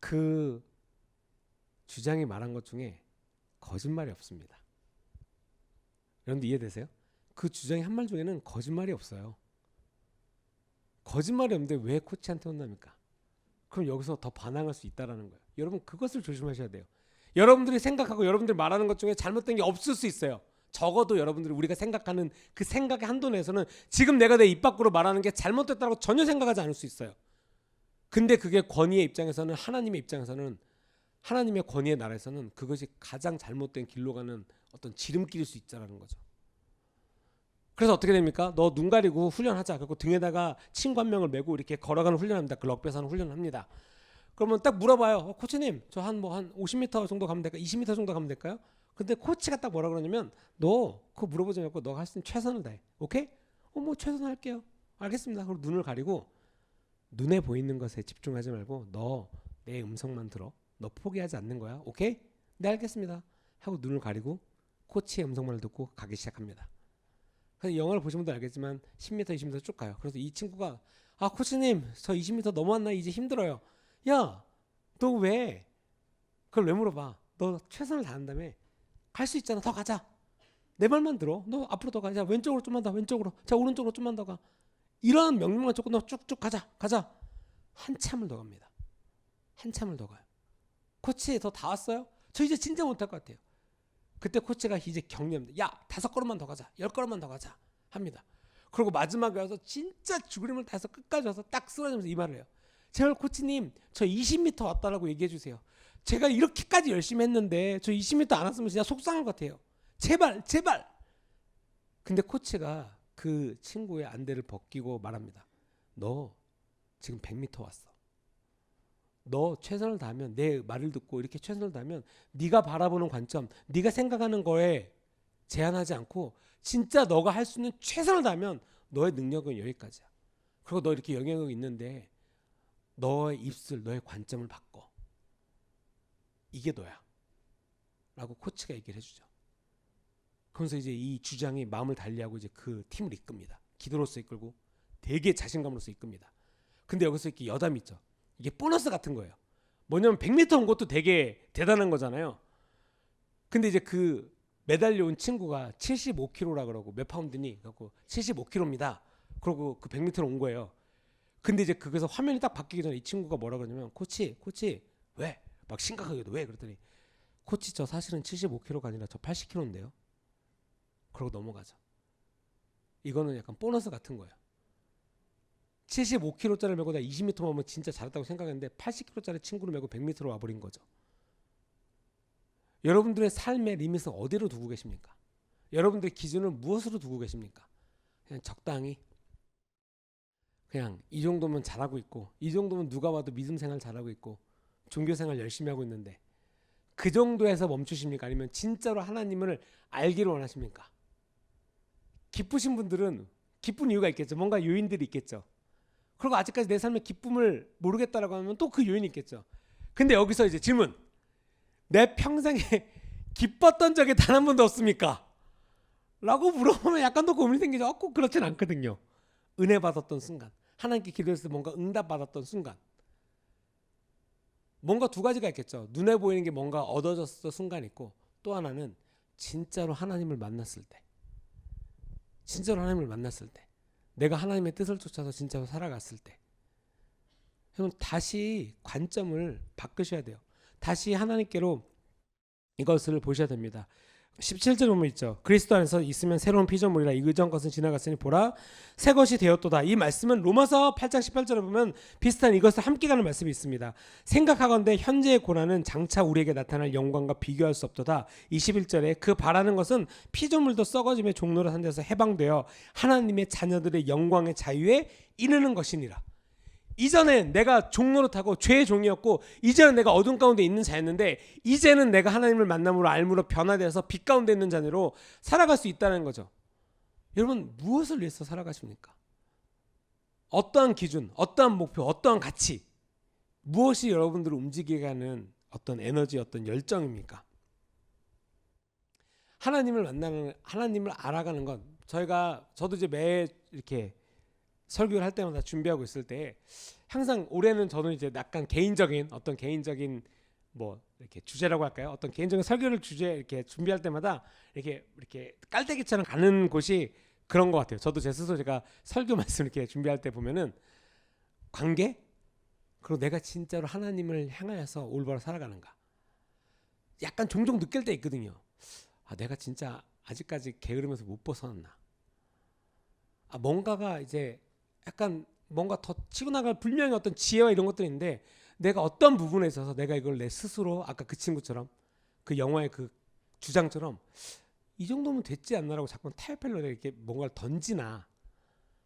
그 주장이 말한 것 중에 거짓말이 없습니다. 여러분들 이해되세요? 그 주장이 한 말 중에는 거짓말이 없어요. 거짓말이 없는데 왜 코치한테 혼납니까? 그럼 여기서 더 반항할 수 있다라는 거예요. 여러분 그것을 조심하셔야 돼요. 여러분들이 생각하고 여러분들이 말하는 것 중에 잘못된 게 없을 수 있어요. 적어도 여러분들이 우리가 생각하는 그 생각의 한도 내에서는 지금 내가 내 입 밖으로 말하는 게 잘못됐다고 전혀 생각하지 않을 수 있어요. 근데 그게 권위의 입장에서는, 하나님의 입장에서는, 하나님의 권위의 나라에서는 그것이 가장 잘못된 길로 가는 어떤 지름길일 수 있다는 거죠. 그래서 어떻게 됩니까? 너 눈 가리고 훈련하자. 그리고 등에다가 친구 한 명을 메고 이렇게 걸어가는 훈련합니다. 그 럭비에서 하는 훈련합니다. 그러면 딱 물어봐요. 코치님, 저 한 50m 정도 가면 될까요? 20m 정도 가면 될까요? 근데 코치가 딱 뭐라 그러냐면, 너 그거 물어보지 말고 너가 할 수 있는 최선을 다해. 오케이? 뭐 최선을 할게요. 알겠습니다. 그리고 눈을 가리고 눈에 보이는 것에 집중하지 말고 너 내 음성만 들어. 너 포기하지 않는 거야. 오케이? 네, 알겠습니다. 하고 눈을 가리고 코치의 음성만을 듣고 가기 시작합니다. 그래서 영화를 보신 분들 알겠지만 10m, 20m 쭉 가요. 그래서 이 친구가 코치님 저 20m 넘어왔나 이제 힘들어요. 야, 너 왜? 그걸 왜 물어봐? 너 최선을 다한다며. 갈 수 있잖아. 더 가자. 내 말만 들어. 너 앞으로 더 가자. 왼쪽으로 좀만 더. 왼쪽으로. 자, 오른쪽으로 좀만 더 가. 이런 명령만 조금 더 쭉쭉 가자. 한참을 더 갑니다. 한참을 더 가요. 코치 더 다 왔어요? 저 이제 진짜 못할 것 같아요. 그때 코치가 이제 격려합니다. 야, 5걸음만 더 가자. 10걸음만 더 가자. 합니다. 그리고 마지막에 와서 진짜 죽으림을 다해서 끝까지 와서 딱 쓰러지면서 이 말을 해요. 제발 코치님 저 20m 왔다라고 얘기해 주세요. 제가 이렇게까지 열심히 했는데 저 20m 안 왔으면 진짜 속상할 것 같아요. 제발. 근데 코치가 그 친구의 안대를 벗기고 말합니다. 너 지금 100m 왔어. 너 최선을 다하면, 내 말을 듣고 이렇게 최선을 다하면 네가 바라보는 관점, 네가 생각하는 거에 제한하지 않고 진짜 너가 할 수 있는 최선을 다하면 너의 능력은 여기까지야. 그리고 너 이렇게 영향력이 있는데 너의 입술, 너의 관점을 바꿔. 이게 너야. 라고 코치가 얘기를 해주죠. 그러면서 이제 이 주장이 마음을 달리하고 이제 그 팀을 이끕니다. 기도로서 이끌고 되게 자신감으로서 이끕니다. 근데 여기서 이렇게 여담이 있죠. 이게 보너스 같은 거예요. 뭐냐면 100m 온 것도 되게 대단한 거잖아요. 근데 이제 그 매달려 온 친구가 75kg라 그러고 몇 파운드니? 그래갖고 75kg입니다. 그러고 그 100m를 온 거예요. 근데 이제 그래서 화면이 딱 바뀌기 전에 이 친구가 뭐라 그러냐면 코치 왜? 막 심각하게도 왜? 그랬더니 코치 저 사실은 75kg가 아니라 저 80kg인데요. 그러고 넘어가죠. 이거는 약간 보너스 같은 거예요. 75kg짜리를 메고 나 20m 오면 진짜 잘했다고 생각했는데 80kg짜리 친구를 메고 100m로 와버린 거죠. 여러분들의 삶의 리밋은 어디로 두고 계십니까? 여러분들의 기준은 무엇으로 두고 계십니까? 그냥 적당히 그냥 이 정도면 잘하고 있고, 이 정도면 누가 봐도 믿음 생활 잘하고 있고 종교 생활 열심히 하고 있는데 그 정도에서 멈추십니까? 아니면 진짜로 하나님을 알기를 원하십니까? 기쁘신 분들은 기쁜 이유가 있겠죠. 뭔가 요인들이 있겠죠. 그리고 아직까지 내 삶의 기쁨을 모르겠다라고 하면 또 그 요인이 있겠죠. 근데 여기서 이제 질문. 내 평생에 기뻤던 적이 단 한 번도 없습니까? 라고 물어보면 약간 더 고민이 생기죠. 꼭 그렇진 않거든요. 은혜 받았던 순간, 하나님께 기도했을 때 뭔가 응답 받았던 순간, 뭔가 두 가지가 있겠죠. 눈에 보이는 게 뭔가 얻어졌을 순간이 있고, 또 하나는 진짜로 하나님을 만났을 때, 진짜로 하나님을 만났을 때, 내가 하나님의 뜻을 쫓아서 진짜로 살아갔을 때, 여러분 다시 관점을 바꾸셔야 돼요. 다시 하나님께로 이것을 보셔야 됩니다. 17절 보면 있죠. 그리스도 안에서 있으면 새로운 피조물이라 이전 것은 지나갔으니 보라 새 것이 되었도다. 이 말씀은 로마서 8장 18절에 보면 비슷한 이것을 함께 가는 말씀이 있습니다. 생각하건대 현재의 고난은 장차 우리에게 나타날 영광과 비교할 수 없도다. 21절에 그 바라는 것은 피조물도 썩어짐의 종로를 한 데서 해방되어 하나님의 자녀들의 영광의 자유에 이르는 것이니라. 이전엔 내가 종로를 타고 죄의 종이었고, 이제는 내가 어둠 가운데 있는 자였는데, 이제는 내가 하나님을 만남으로 알므로 변화되어서 빛 가운데 있는 자녀로 살아갈 수 있다는 거죠. 여러분 무엇을 위해서 살아가십니까? 어떠한 기준, 어떠한 목표, 어떠한 가치, 무엇이 여러분들을 움직이게 하는 어떤 에너지, 어떤 열정입니까? 하나님을 만나는, 하나님을 알아가는 건 저도 이제 매 이렇게 설교를 할 때마다 준비하고 있을 때 항상 올해는 저는 이제 약간 개인적인 뭐 이렇게 주제라고 할까요? 어떤 개인적인 설교를 주제 이렇게 준비할 때마다 이렇게 깔때기처럼 가는 곳이 그런 것 같아요. 저도 제 스스로 제가 설교 말씀 이렇게 준비할 때 보면은 관계, 그리고 내가 진짜로 하나님을 향하여서 올바로 살아가는가. 약간 종종 느낄 때 있거든요. 아, 내가 진짜 아직까지 게으르면서 못 벗어났나. 아, 뭔가가 이제 약간 뭔가 더 치고 나갈 분명히 어떤 지혜와 이런 것들이 있는데 내가 어떤 부분에 있어서 내가 이걸 내 스스로 아까 그 친구처럼 그 영화의 그 주장처럼 이 정도면 됐지 않나라고 자꾸 타협하려고 이렇게 뭔가를 던지나.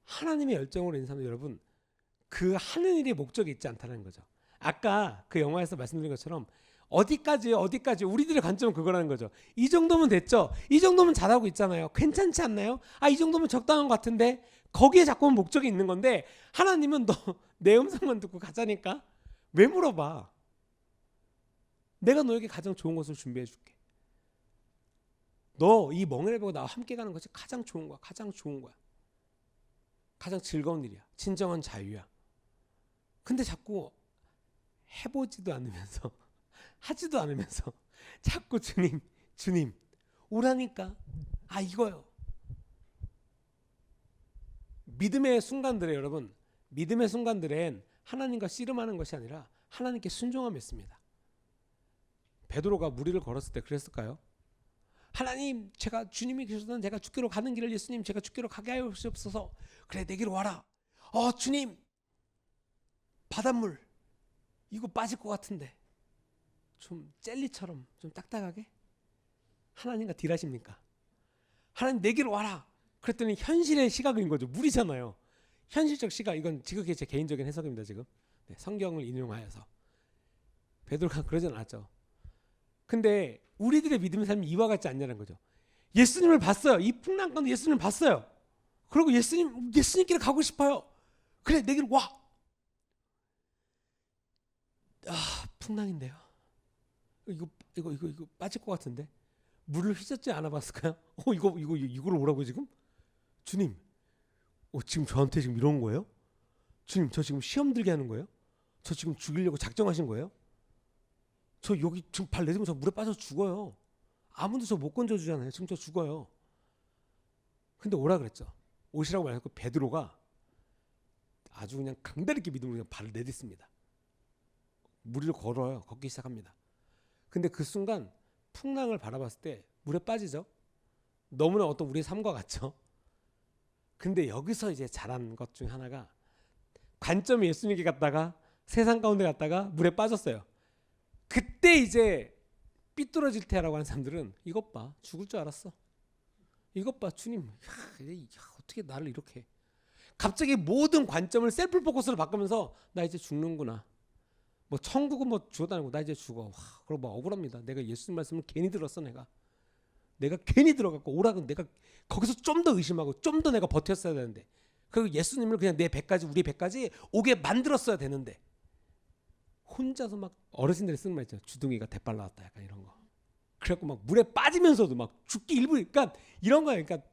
하나님의 열정으로 있는 사람들, 여러분, 그 하는 일이 목적이 있지 않다는 거죠. 아까 그 영화에서 말씀드린 것처럼 어디까지 우리들의 관점은 그거라는 거죠. 이 정도면 됐죠. 이 정도면 잘하고 있잖아요. 괜찮지 않나요? 아, 이 정도면 적당한 것 같은데. 거기에 자꾸 목적이 있는 건데 하나님은 너 내 음성만 듣고 가자니까 왜 물어봐? 내가 너에게 가장 좋은 것을 준비해 줄게. 너 이 멍에를 보고 나와 함께 가는 것이 가장 좋은 거야. 가장 좋은 거야. 가장 즐거운 일이야. 진정한 자유야. 근데 자꾸 해보지도 않으면서 하지도 않으면서 자꾸 주님 오라니까. 아, 이거요. 믿음의 순간들에, 여러분, 믿음의 순간들엔 하나님과 씨름하는 것이 아니라 하나님께 순종함이 있습니다. 베드로가 무리를 걸었을 때 그랬을까요? 하나님, 제가 주님이 계셔서 내가 죽기로 가는 길을, 예수님 제가 죽기로 가게 하여 주옵소서. 그래, 내게로 와라. 주님, 바닷물 이거 빠질 것 같은데 좀 젤리처럼 좀 딱딱하게. 하나님과 딜하십니까? 하나님, 내게로 와라. 그랬더니 현실의 시각인 거죠. 물이잖아요. 현실적 시각. 이건 지극히 제 개인적인 해석입니다. 지금 성경을 인용하여서 베드로가 그러진 않았죠. 근데 우리들의 믿음의 삶이 이와 같지 않냐는 거죠. 예수님을 봤어요. 이 풍랑 가운데 예수님을 봤어요. 그리고 예수님께로 가고 싶어요. 그래, 내게로 와. 아, 풍랑인데요. 이거 빠질 것 같은데. 물을 휘젓지 않아 봤을까요? 이거를 오라고 지금? 주님, 지금 저한테 지금 이런 거예요? 주님, 저 지금 시험 들게 하는 거예요? 저 지금 죽이려고 작정하신 거예요? 저 여기 지금 발 내딛으면 저 물에 빠져서 죽어요. 아무도 저 못 건져주잖아요. 지금 저 죽어요. 근데 오라 그랬죠. 오시라고 말했고 베드로가 아주 그냥 강다리 있게 믿음으로 그냥 발을 내딛습니다. 물 위를 걸어요. 걷기 시작합니다. 근데 그 순간 풍랑을 바라봤을 때 물에 빠지죠. 너무나 어떤 우리의 삶과 같죠. 근데 여기서 이제 잘한 것 중에 하나가 관점이 예수님께 갔다가 세상 가운데 갔다가 물에 빠졌어요. 그때 이제 삐뚤어질 테라고 하는 사람들은 이것 봐, 죽을 줄 알았어. 이것 봐, 주님, 어떻게 나를 이렇게. 갑자기 모든 관점을 셀프 포커스로 바꾸면서 나 이제 죽는구나. 뭐 천국은 뭐 죽었다는 거, 나 이제 죽어. 그럼 뭐 억울합니다. 내가 예수님 말씀을 괜히 들었어. 내가 괜히 들어갔고 오라고 내가 거기서 좀 더 의심하고 좀 더 내가 버텼어야 되는데, 그리고 예수님을 그냥 우리 배까지 오게 만들었어야 되는데, 혼자서 막 어르신들이 쓰는 말 있잖아요. 주둥이가 대빨 나왔다, 약간 이런 거. 그래갖고 막 물에 빠지면서도 막 죽기 일부. 그러니까 이런 거예요. 그러니까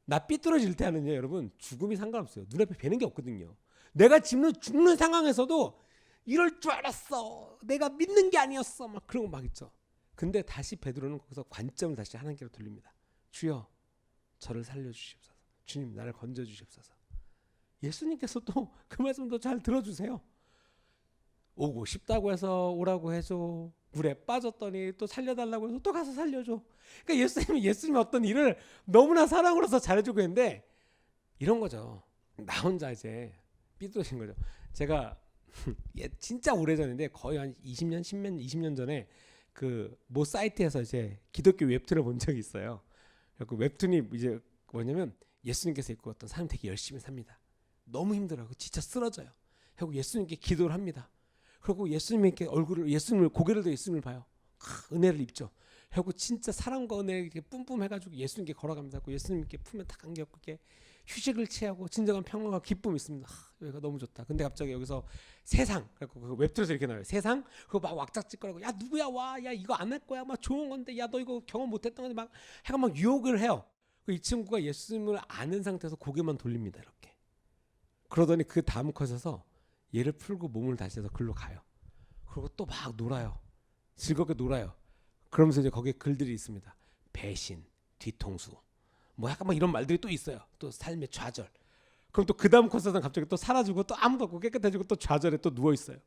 나 삐뚤어질 때 하는요, 여러분, 죽음이 상관없어요. 눈앞에 뵈는 게 없거든요. 내가 죽는 상황에서도 이럴 줄 알았어, 내가 믿는 게 아니었어, 막 그런 거 막 있죠. 근데 다시 베드로는 거기서 관점을 다시 하나님께로 돌립니다. 주여, 저를 살려주시옵소서. 주님, 나를 건져주시옵소서. 예수님께서 또 그 말씀도 잘 들어주세요. 오고 싶다고 해서 오라고 해줘. 물에 빠졌더니 또 살려달라고 해서 또 가서 살려줘. 그러니까 예수님이 어떤 일을 너무나 사랑으로서 잘해주고 있는데, 이런 거죠. 나 혼자 이제 삐뚤어진 거죠. 제가 진짜 오래전인데 거의 한 20년, 10년, 20년 전에 그 모 사이트에서 이제 기독교 웹툰을 본 적이 있어요. 그 웹툰이 이제 뭐냐면 예수님께서 입고 어떤 사람 되게 열심히 삽니다. 너무 힘들어요. 진짜 쓰러져요. 그리고 예수님께 기도를 합니다. 그리고 예수님께 고개를 들어 예수님을 봐요. 은혜를 입죠. 그리고 진짜 사랑과 은혜 이렇게 뿜뿜 해가지고 예수님께 걸어갑니다. 그 예수님께 품에 딱 안겨고 이렇게 휴식을 취하고 진정한 평안과 기쁨이 있습니다. 여기가 너무 좋다. 근데 갑자기 여기서 세상, 그 웹툰에서 이렇게 나와요. 세상, 그거 막 왁작지껄하고, 야 누구야 와, 야 이거 안 할 거야, 막 좋은 건데, 야 너 이거 경험 못했던 건데, 막 해가 막 유혹을 해요. 이 친구가 예수님을 아는 상태에서 고개만 돌립니다. 이렇게. 그러더니 그 다음 컷에서 얘를 풀고 몸을 다시 해서 글로 가요. 그리고 또 막 놀아요. 즐겁게 놀아요. 그러면서 이제 거기에 글들이 있습니다. 배신, 뒤통수, 뭐 약간 막 이런 말들이 또 있어요. 또 삶의 좌절. 그럼 또 그 다음 컷에서는 갑자기 또 사라지고 또 아무도 없고 깨끗해지고 또 좌절에 또 누워 있어요.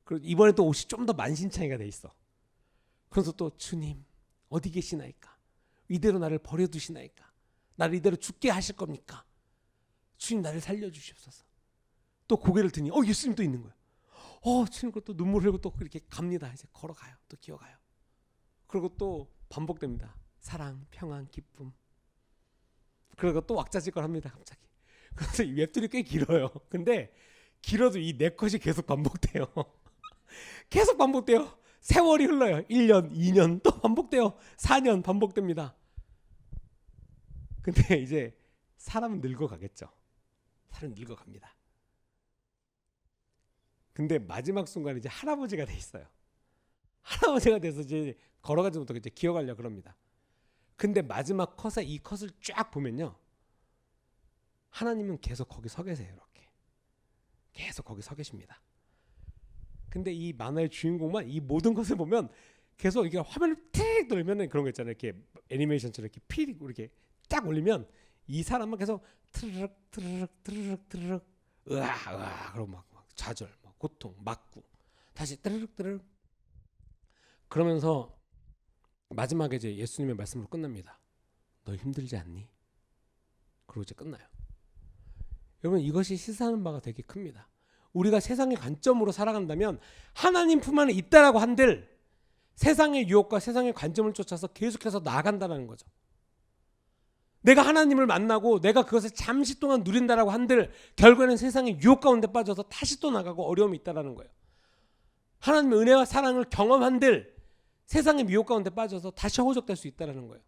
그리고 이번에 또 옷이 좀 더 만신창이가 돼 있어. 그래서 또 주님 어디 계시나이까? 이대로 나를 버려두시나이까? 나를 이대로 죽게 하실 겁니까? 주님 나를 살려주시옵소서. 또 고개를 드니 예수님 또 있는 거예요. 주님 또 눈물 흘리고 또 그렇게 갑니다. 이제 걸어가요. 또 기어가요. 그리고 또 반복됩니다. 사랑, 평안, 기쁨. 그리고 또 왁자지껄 합니다. 갑자기. 그래서 이 웹툰이 꽤 길어요. 근데 길어도 이 네 컷이 계속 반복돼요. 계속 반복돼요. 세월이 흘러요. 1년, 2년 또 반복돼요. 4년 반복됩니다. 근데 이제 사람은 늙어가겠죠. 사람은 늙어갑니다. 근데 마지막 순간에 이제 할아버지가 돼 있어요. 할아버지가 돼서 이제 걸어가지 못하고 이제 기어가려고 그럽니다. 근데 마지막 컷에 이 컷을 쫙 보면요, 하나님은 계속 거기 서 계세요. 이렇게 계속 거기 서 계십니다. 근데 이 만화의 주인공만 이 모든 것을 보면 계속 이게 화면을 틱 돌리면 그런 거 있잖아요. 이렇게 애니메이션처럼 이렇게 필 이렇게 딱 올리면 이 사람만 계속 트르륵 트르륵 트르륵 트르륵 으아 그러고 막 좌절, 막 고통, 막구, 다시 트르륵 트르륵 그러면서 마지막에 이제 예수님의 말씀으로 끝납니다. 너 힘들지 않니? 그리고 이제 끝나요. 여러분 이것이 시사하는 바가 되게 큽니다. 우리가 세상의 관점으로 살아간다면 하나님 품 안에 있다라고 한들 세상의 유혹과 세상의 관점을 쫓아서 계속해서 나아간다는 거죠. 내가 하나님을 만나고 내가 그것을 잠시 동안 누린다라고 한들 결국에는 세상의 유혹 가운데 빠져서 다시 또 나가고 어려움이 있다는 거예요. 하나님의 은혜와 사랑을 경험한들 세상의 미혹 가운데 빠져서 다시 허우적될 수 있다는 거예요.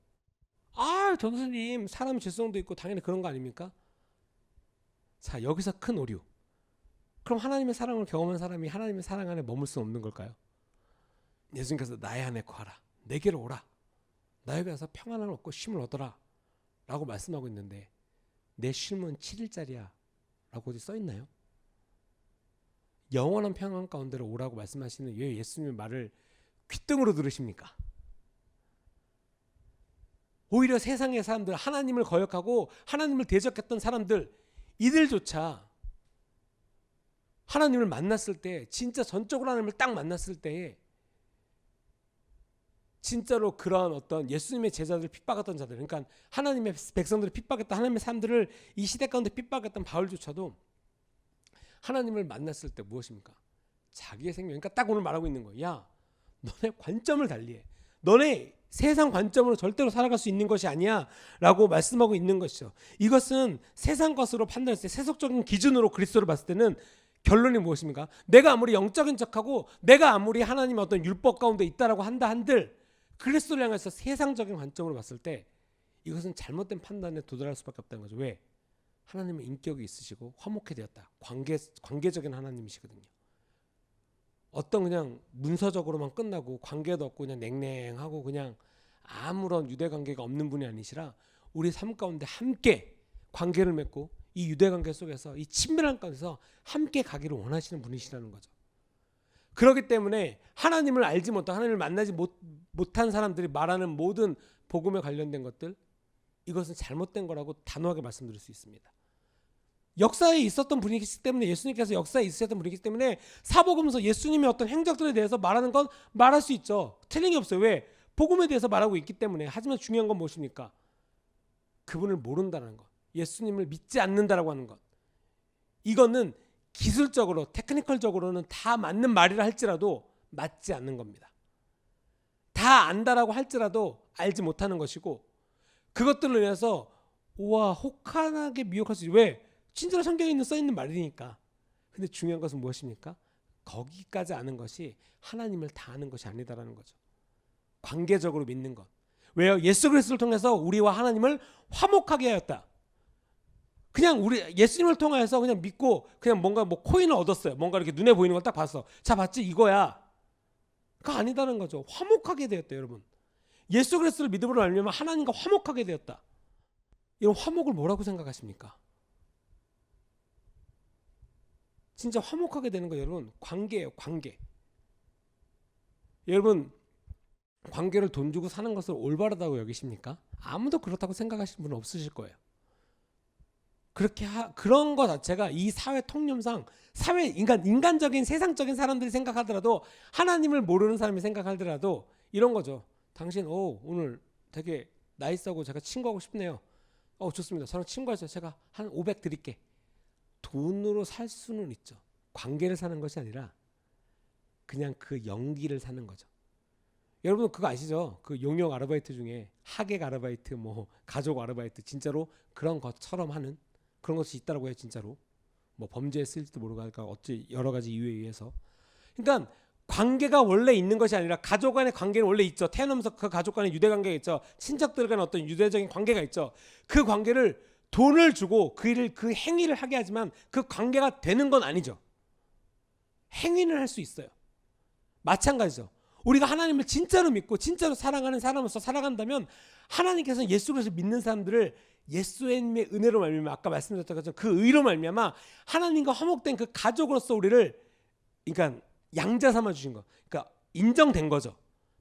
전수님 사람이 죄성도 있고 당연히 그런 거 아닙니까? 자, 여기서 큰 오류. 그럼 하나님의 사랑을 경험한 사람이 하나님의 사랑 안에 머물 수 없는 걸까요? 예수님께서 나의 안에 거하라, 내게로 오라, 나에게 와서 평안을 얻고 쉼을 얻어라 라고 말씀하고 있는데 내 쉼은 7일짜리야 라고 어디 써있나요? 영원한 평안 가운데로 오라고 말씀하시는 왜 예수님의 말을 귓등으로 들으십니까? 오히려 세상의 사람들, 하나님을 거역하고 하나님을 대적했던 사람들, 이들조차 하나님을 만났을 때, 진짜 전적으로 하나님을 딱 만났을 때에 진짜로 그러한 어떤 예수님의 제자들을 핍박했던 자들, 그러니까 하나님의 백성들을 핍박했던 하나님의 사람들을 이 시대 가운데 핍박했던 바울조차도 하나님을 만났을 때 무엇입니까? 자기의 생명, 그러니까 딱 오늘 말하고 있는 거예요. 야, 너네 관점을 달리해. 너네 세상 관점으로 절대로 살아갈 수 있는 것이 아니야 라고 말씀하고 있는 것이죠. 이것은 세상 것으로 판단했을 때, 세속적인 기준으로 그리스도를 봤을 때는 결론이 무엇입니까? 내가 아무리 영적인 척하고 내가 아무리 하나님의 어떤 율법 가운데 있다라고 한다 한들 그리스도를 향해서 세상적인 관점으로 봤을 때 이것은 잘못된 판단에 도달할 수밖에 없다는 거죠. 왜? 하나님은 인격이 있으시고 화목해 되었다. 관계적인 하나님이시거든요. 어떤 그냥 문서적으로만 끝나고 관계도 없고 그냥 냉랭하고 그냥 아무런 유대 관계가 없는 분이 아니시라 우리 삶 가운데 함께 관계를 맺고 이 유대 관계 속에서 이 친밀한 가운데서 함께 가기를 원하시는 분이시라는 거죠. 그렇기 때문에 하나님을 알지 못한, 하나님을 만나지 못한 사람들이 말하는 모든 복음에 관련된 것들, 이것은 잘못된 거라고 단호하게 말씀드릴 수 있습니다. 역사에 있었던 분이기 때문에, 예수님께서 역사에 있으셨던 분이기 때문에 사복음서 예수님의 어떤 행적들에 대해서 말하는 건 말할 수 있죠. 틀린 게 없어요. 왜? 복음에 대해서 말하고 있기 때문에. 하지만 중요한 건 무엇입니까? 그분을 모른다는 것, 예수님을 믿지 않는다라고 하는 것. 이거는 기술적으로, 테크니컬적으로는 다 맞는 말이라 할지라도 맞지 않는 겁니다. 다 안다라고 할지라도 알지 못하는 것이고, 그것들로 인해서 우와 혹한하게 미혹할 수 있어요. 왜? 진짜로 성경에 써있는 말이니까. 근데 중요한 것은 무엇입니까? 거기까지 아는 것이 하나님을 다 아는 것이 아니다라는 거죠. 관계적으로 믿는 것. 왜요? 예수 그리스도를 통해서 우리와 하나님을 화목하게 하였다. 그냥 우리 예수님을 통하여서 그냥 믿고 그냥 뭔가 뭐 코인을 얻었어요. 뭔가 이렇게 눈에 보이는 걸 딱 봤어. 자, 봤지? 이거야. 그거 아니다는 거죠. 화목하게 되었다, 여러분. 예수 그리스도를 믿음으로 알면 하나님과 화목하게 되었다. 이런 화목을 뭐라고 생각하십니까? 진짜 화목하게 되는 거 여러분, 관계예요, 관계. 여러분, 관계를 돈 주고 사는 것을 올바르다고 여기십니까? 아무도 그렇다고 생각하시는 분은 없으실 거예요. 그런 거 자체가 이 사회 통념상 인간적인 세상적인 사람들이 생각하더라도, 하나님을 모르는 사람이 생각하더라도 이런 거죠. 당신 오늘 되게 나이스하고 제가 친구하고 싶네요. 좋습니다. 저랑 친구하죠. 제가 한 500 드릴게. 돈으로 살 수는 있죠. 관계를 사는 것이 아니라 그냥 그 연기를 사는 거죠. 여러분 그거 아시죠? 그 용역 아르바이트 중에 하객 아르바이트, 뭐 가족 아르바이트, 진짜로 그런 것처럼 하는 그런 것이 있다라고 해요. 진짜로 뭐 범죄에 쓸지도 모르고 하니까 어찌 여러 가지 이유에 의해서. 그러니까 관계가 원래 있는 것이 아니라, 가족 간의 관계는 원래 있죠. 태어나면서 그 가족 간의 유대 관계가 있죠. 친척들 간의 어떤 유대적인 관계가 있죠. 그 관계를 돈을 주고 그 행위를 하게 하지만 그 관계가 되는 건 아니죠. 행위는 할 수 있어요. 마찬가지죠. 우리가 하나님을 진짜로 믿고 진짜로 사랑하는 사람으로서 살아간다면, 하나님께서 예수 그리스도를 믿는 사람들을 예수님의 은혜로 말미암아, 아까 말씀드렸던 것처럼 그 의로 말미암아 하나님과 화목된 그 가족으로서 우리를, 그러니까 양자 삼아 주신 거, 그러니까 인정된 거죠.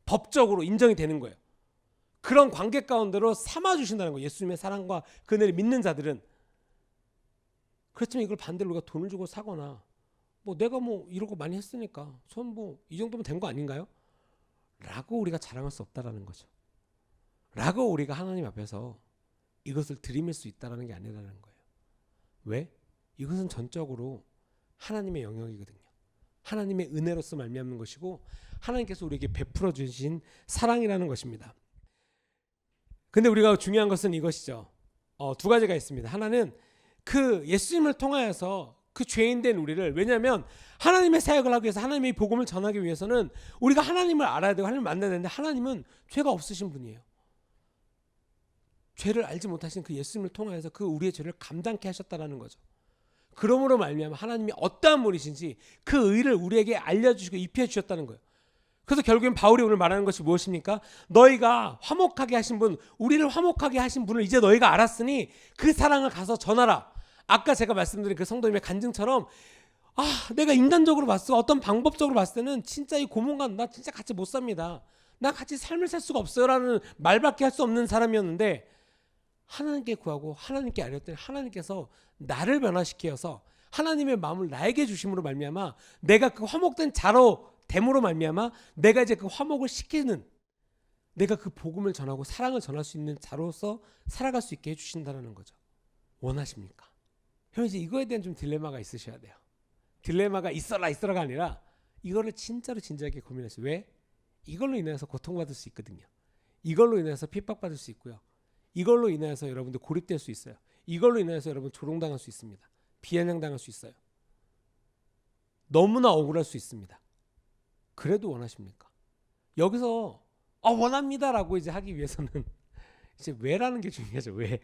법적으로 인정이 되는 거예요. 그런 관계 가운데로 삼아 주신다는 거예요. 예수님의 사랑과 그 은혜를 믿는 자들은. 그렇지만 이걸 반대로 우리가 돈을 주고 사거나, 뭐 내가 뭐 이러고 많이 했으니까 전 뭐 이 정도면 된 거 아닌가요? 라고 우리가 자랑할 수 없다라는 거죠. 라고 우리가 하나님 앞에서 이것을 들이밀 수 있다는 게 아니라는 거예요. 왜? 이것은 전적으로 하나님의 영역이거든요. 하나님의 은혜로서 말미암는 것이고, 하나님께서 우리에게 베풀어 주신 사랑이라는 것입니다. 근데 우리가 중요한 것은 이것이죠. 두 가지가 있습니다. 하나는 그 예수님을 통하여서 그 죄인된 우리를, 왜냐하면 하나님의 사역을 하기 위해서, 하나님의 복음을 전하기 위해서는 우리가 하나님을 알아야 되고 하나님을 만나야 되는데, 하나님은 죄가 없으신 분이에요. 죄를 알지 못하신 그 예수님을 통하여서 그 우리의 죄를 감당케 하셨다라는 거죠. 그러므로 말미암아 하나님이 어떠한 분이신지 그 의를 우리에게 알려주시고 입혀주셨다는 거예요. 그래서 결국엔 바울이 오늘 말하는 것이 무엇입니까? 너희가 화목하게 하신 분, 우리를 화목하게 하신 분을 이제 너희가 알았으니 그 사랑을 가서 전하라. 아까 제가 말씀드린 그 성도님의 간증처럼, 내가 인간적으로 봤어, 어떤 방법적으로 봤을 때는 진짜 이 고문관 나 진짜 같이 못 삽니다. 나 같이 삶을 살 수가 없어요 라는 말밖에 할 수 없는 사람이었는데, 하나님께 구하고 하나님께 알렸더니 하나님께서 나를 변화시켜서 하나님의 마음을 나에게 주심으로 말미암아 내가 그 화목된 자로 됨으로 말미암아 내가 이제 그 화목을 시키는, 내가 그 복음을 전하고 사랑을 전할 수 있는 자로서 살아갈 수 있게 해주신다는 거죠. 원하십니까? 형, 이제 이거에 대한 좀 딜레마가 있으셔야 돼요. 딜레마가 있어라가 아니라 이거를 진짜로 진지하게 고민하세요. 왜? 이걸로 인해서 고통받을 수 있거든요. 이걸로 인해서 핍박받을 수 있고요. 이걸로 인해서 여러분들 고립될 수 있어요. 이걸로 인해서 여러분 조롱당할 수 있습니다. 비아냥당할 수 있어요. 너무나 억울할 수 있습니다. 그래도 원하십니까? 여기서 원합니다라고 이제 하기 위해서는 이제 왜라는 게 중요하죠. 왜?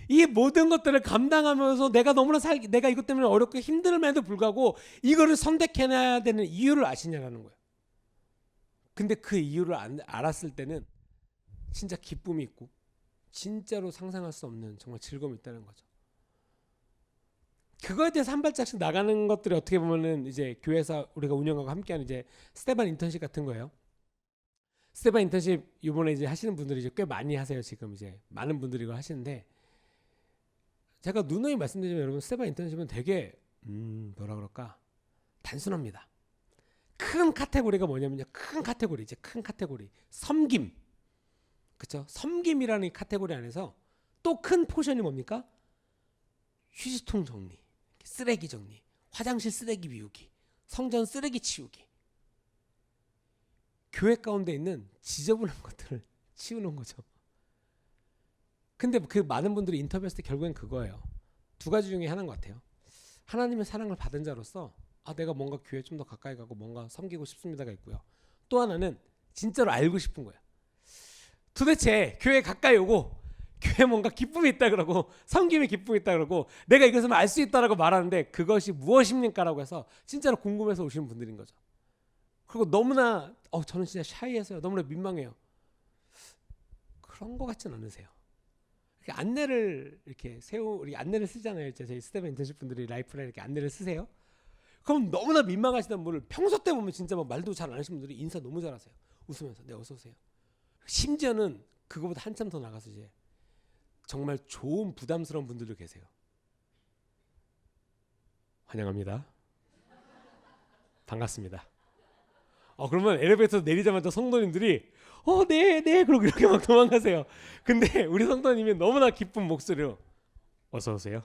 이 모든 것들을 감당하면서 내가 너무나 내가 이것 때문에 어렵고 힘듦에도 불구하고 이거를 선택해내야 되는 이유를 아시냐라는 거예요. 근데 그 이유를 알았을 때는 진짜 기쁨이 있고 진짜로 상상할 수 없는 정말 즐거움이 있다는 거죠. 그거에 대해서 한 발짝씩 나가는 것들이 어떻게 보면은 이제 교회에서 우리가 운영하고 함께하는 이제 스테반 인턴십 같은 거예요. 스테반 인턴십 이번에 이제 하시는 분들이 이제 꽤 많이 하세요. 지금 이제 많은 분들이 이걸 하시는데, 제가 누누이 말씀드리면 여러분, 스테반 인턴십은 되게 뭐라 그럴까, 단순합니다. 큰 카테고리가 뭐냐면요, 큰 카테고리, 섬김, 그렇죠? 섬김이라는 이 카테고리 안에서 또 큰 포션이 뭡니까? 휴지통 정리, 쓰레기 정리, 화장실 쓰레기 비우기, 성전 쓰레기 치우기. 교회 가운데 있는 지저분한 것들을 치우는 거죠. 근데 그 많은 분들이 인터뷰했을 때 결국엔 그거예요. 두 가지 중에 하나인 것 같아요. 하나님의 사랑을 받은 자로서 내가 뭔가 교회에 좀 더 가까이 가고 뭔가 섬기고 싶습니다가 있고요. 또 하나는 진짜로 알고 싶은 거예요. 도대체 교회에 가까이 오고 교회 뭔가 기쁨이 있다 그러고 섬김의 기쁨이 있다 그러고 내가 이것을 알 수 있다라고 말하는데 그것이 무엇입니까라고 해서 진짜로 궁금해서 오시는 분들인 거죠. 그리고 너무나 저는 진짜 샤이해서요. 너무나 민망해요. 그런 것 같진 않으세요. 이렇게 안내를 이렇게 우리 안내를 쓰잖아요. 저희 스텝 인턴십 분들이 라이프라인 이렇게 안내를 쓰세요. 그럼 너무나 민망하시던 분을 평소 때 보면 진짜 막 말도 잘 안 하시는 분들이 인사 너무 잘하세요. 웃으면서 네 어서 오세요. 심지어는 그거보다 한참 더 나가서 이제 정말 좋은 부담스러운 분들도 계세요. 환영합니다. 반갑습니다. 그러면 엘리베이터 내리자마자 성도님들이 네 그러고 이렇게 막 도망가세요. 근데 우리 성도님이 너무나 기쁜 목소리로 어서 오세요.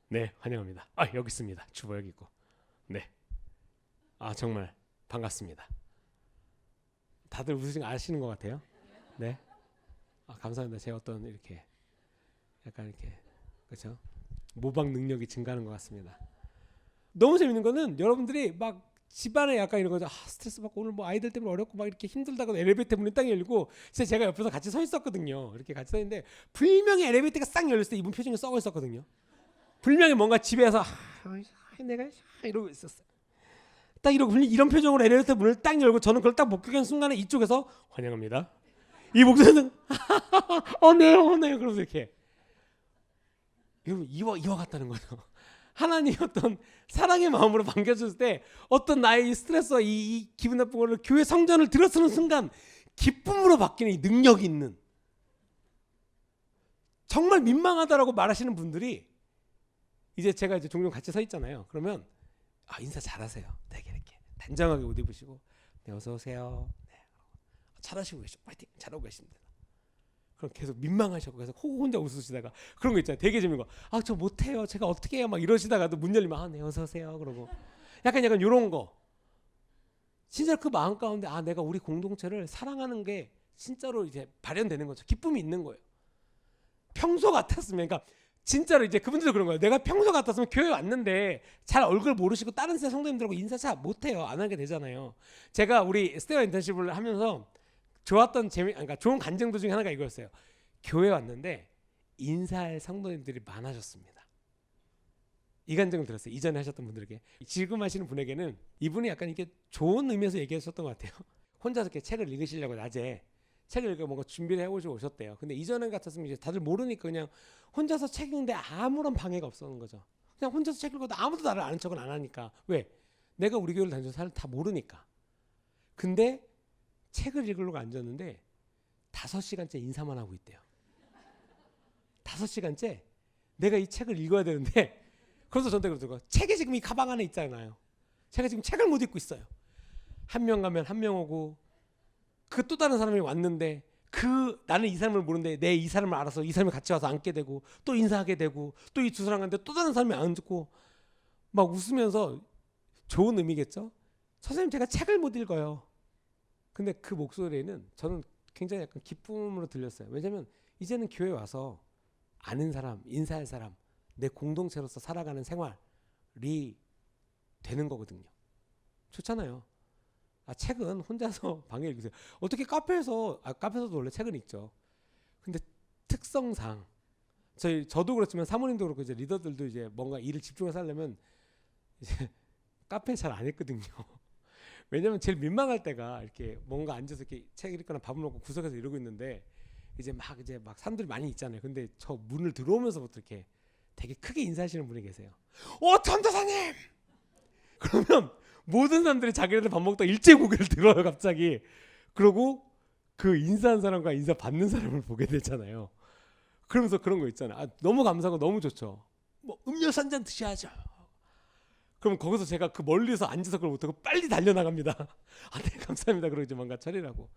네 환영합니다. 여기 있습니다. 주보 여기 있고. 네. 정말 반갑습니다. 다들 웃으신 거 아시는 것 같아요. 네. 감사합니다. 제 어떤 이렇게 약간 이렇게 그렇죠? 모방 능력이 증가하는 것 같습니다. 너무 재밌는 거는 여러분들이 막 집안에 약간 이런 거죠. 스트레스 받고 오늘 뭐 아이들 때문에 어렵고 막 이렇게 힘들다고 엘리베이터 문이 딱 열리고 진짜 제가 옆에서 같이 서 있었거든요. 이렇게 같이 서 있는데 분명히 엘리베이터가 싹 열렸을 때 이분 표정이 썩어 있었거든요. 분명히 뭔가 집에서 내가 이러고 있었어요. 딱 이러고 이런 표정으로 엘리베이터 문을 딱 열고 저는 그걸 딱 목격한 순간에 이쪽에서 환영합니다. 이 목소리는 네 그러면서 이렇게 여러분 이와 같다는 거죠. 하나님이 어떤 사랑의 마음으로 반겨줬을 때 어떤 나의 이 스트레스와 이 기분 나쁜 거를 교회 성전을 들어서는 순간 기쁨으로 바뀌는 이 능력이 있는 정말 민망하다라고 말하시는 분들이 이제 제가 이제 종종 같이 서 있잖아요. 그러면 인사 잘하세요. 되게 이렇게 단정하게 옷 입으시고 네 어서 오세요. 네. 잘하시고 계시죠. 파이팅 잘하고 계십니다. 그럼 계속 민망하셔고 계속 혼자 웃으시다가 그런 거 있잖아요. 되게 재밌는 거. 저 못해요. 제가 어떻게 해요? 막 이러시다가도 문 열리면 네 어서 오세요. 그러고 약간 이런 거. 진짜 그 마음 가운데 내가 우리 공동체를 사랑하는 게 진짜로 이제 발현되는 거죠. 기쁨이 있는 거예요. 평소 같았으면 그러니까 진짜로 이제 그분들도 그런 거예요. 내가 평소 같았으면 교회 왔는데 잘 얼굴 모르시고 다른 세 성도님들하고 인사 잘 못해요. 안 하게 되잖아요. 제가 우리 스테어 인턴십을 하면서 좋았던 그러니까 좋은 간증도 중에 하나가 이거였어요. 교회 왔는데 인사할 성도님들이 많아졌습니다. 이 간증을 들었어요. 이전에 하셨던 분들에게. 지금 하시는 분에게는 이분이 약간 이렇게 좋은 의미에서 얘기하셨던 것 같아요. 혼자서 이렇게 책을 읽으시려고 낮에 책을 읽고 뭔가 준비를 해오시고 오셨대요. 근데 이전에 같았으면 이제 다들 모르니까 그냥 혼자서 책 읽는데 아무런 방해가 없었는 거죠. 그냥 혼자서 책 읽어도 아무도 나를 아는 척은 안 하니까. 왜? 내가 우리 교회를 다니면서 사실 다 모르니까. 근데 책을 읽으려고 앉았는데 5시간째 인사만 하고 있대요. 5시간째 내가 이 책을 읽어야 되는데 그래서 저한테 그러더라고요. 책이 지금 이 가방 안에 있잖아요. 제가 지금 책을 못 읽고 있어요. 한 명 가면 한 명 오고 그 또 다른 사람이 왔는데 나는 이 사람을 모르는데 내 이 사람을 알아서 이 사람이 같이 와서 앉게 되고 또 인사하게 되고 또 이 두 사람 갔는데 또 다른 사람이 앉고 막 웃으면서 좋은 의미겠죠. 선생님 제가 책을 못 읽어요. 근데 그 목소리에는 저는 굉장히 약간 기쁨으로 들렸어요. 왜냐하면 이제는 교회 와서 아는 사람, 인사할 사람, 내 공동체로서 살아가는 생활이 되는 거거든요. 좋잖아요. 책은 혼자서 방에 읽으세요. 어떻게 카페에서도 원래 책은 읽죠. 근데 특성상 저도 그렇지만 사모님도 그렇고 이제 리더들도 이제 뭔가 일을 집중해서 하려면 이제 카페 잘 안 읽거든요. 왜냐면 제일 민망할 때가 이렇게 뭔가 앉아서 이렇게 책 읽거나 밥을 먹고 구석에서 이러고 있는데 이제 막 사람들이 많이 있잖아요. 근데 저 문을 들어오면서부터 이렇게 되게 크게 인사하시는 분이 계세요. 전도사님! 그러면 모든 사람들이 자기네들 밥 먹다가 일제히 고개를 들어요 갑자기. 그러고 그 인사한 사람과 인사 받는 사람을 보게 되잖아요. 그러면서 그런 거 있잖아요. 너무 감사하고 너무 좋죠. 뭐 음료수 한 잔 드셔야죠. 그럼 거기서 제가 그 멀리서 앉아서 그걸 못하고 빨리 달려나갑니다. 네 감사합니다. 그러고 이제 뭔가 처리하고.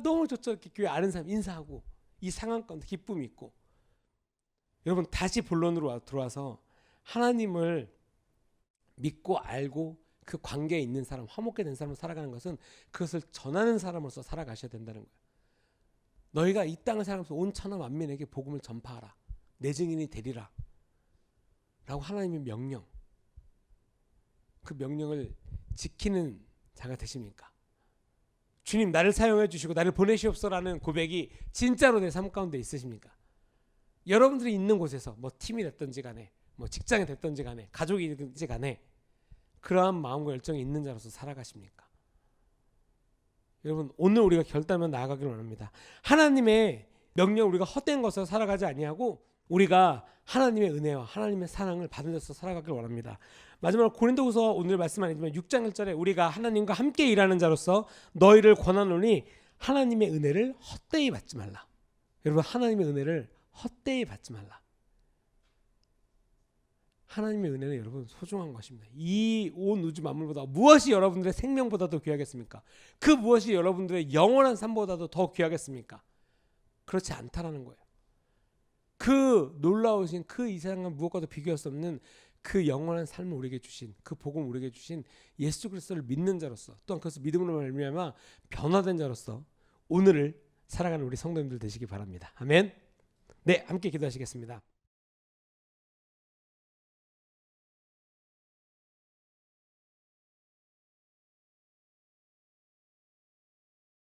너무 좋죠. 이렇게 교회 아는 사람 인사하고 이 상황 가운데 기쁨이 있고. 여러분 다시 본론으로 들어와서 하나님을 믿고 알고 그 관계에 있는 사람, 화목게 된 사람으로 살아가는 것은 그것을 전하는 사람으로서 살아가셔야 된다는 거예요. 너희가 이 땅을 살아가면서 온 천하 만민에게 복음을 전파하라. 내 증인이 되리라. 라고 하나님의 명령. 그 명령을 지키는 자가 되십니까? 주님 나를 사용해 주시고 나를 보내시옵소서라는 고백이 진짜로 내 삶 가운데 있으십니까? 여러분들이 있는 곳에서 뭐 팀이 됐든지 간에 뭐 직장이 됐든지 간에 가족이 됐든지 간에 그러한 마음과 열정이 있는 자로서 살아가십니까? 여러분 오늘 우리가 결단하며 나아가기를 원합니다. 하나님의 명령 우리가 헛된 것으로 살아가지 아니하고 우리가 하나님의 은혜와 하나님의 사랑을 받은 자로서 살아가기를 원합니다. 마지막으로 고린도후서 오늘 말씀 아니지만 6장 1절에 우리가 하나님과 함께 일하는 자로서 너희를 권하노니 하나님의 은혜를 헛되이 받지 말라. 여러분 하나님의 은혜를 헛되이 받지 말라. 하나님의 은혜는 여러분 소중한 것입니다. 이 온 우주 만물보다 무엇이 여러분들의 생명보다도 귀하겠습니까? 그 무엇이 여러분들의 영원한 삶보다도 더 귀하겠습니까? 그렇지 않다라는 거예요. 그 놀라우신 그 이상한 무엇과도 비교할 수 없는 그 영원한 삶을 우리에게 주신 그 복음 우리에게 주신 예수 그리스도를 믿는 자로서 또한 그것을 믿음으로 말미암아 변화된 자로서 오늘을 살아가는 우리 성도님들 되시기 바랍니다. 아멘. 네, 함께 기도하시겠습니다.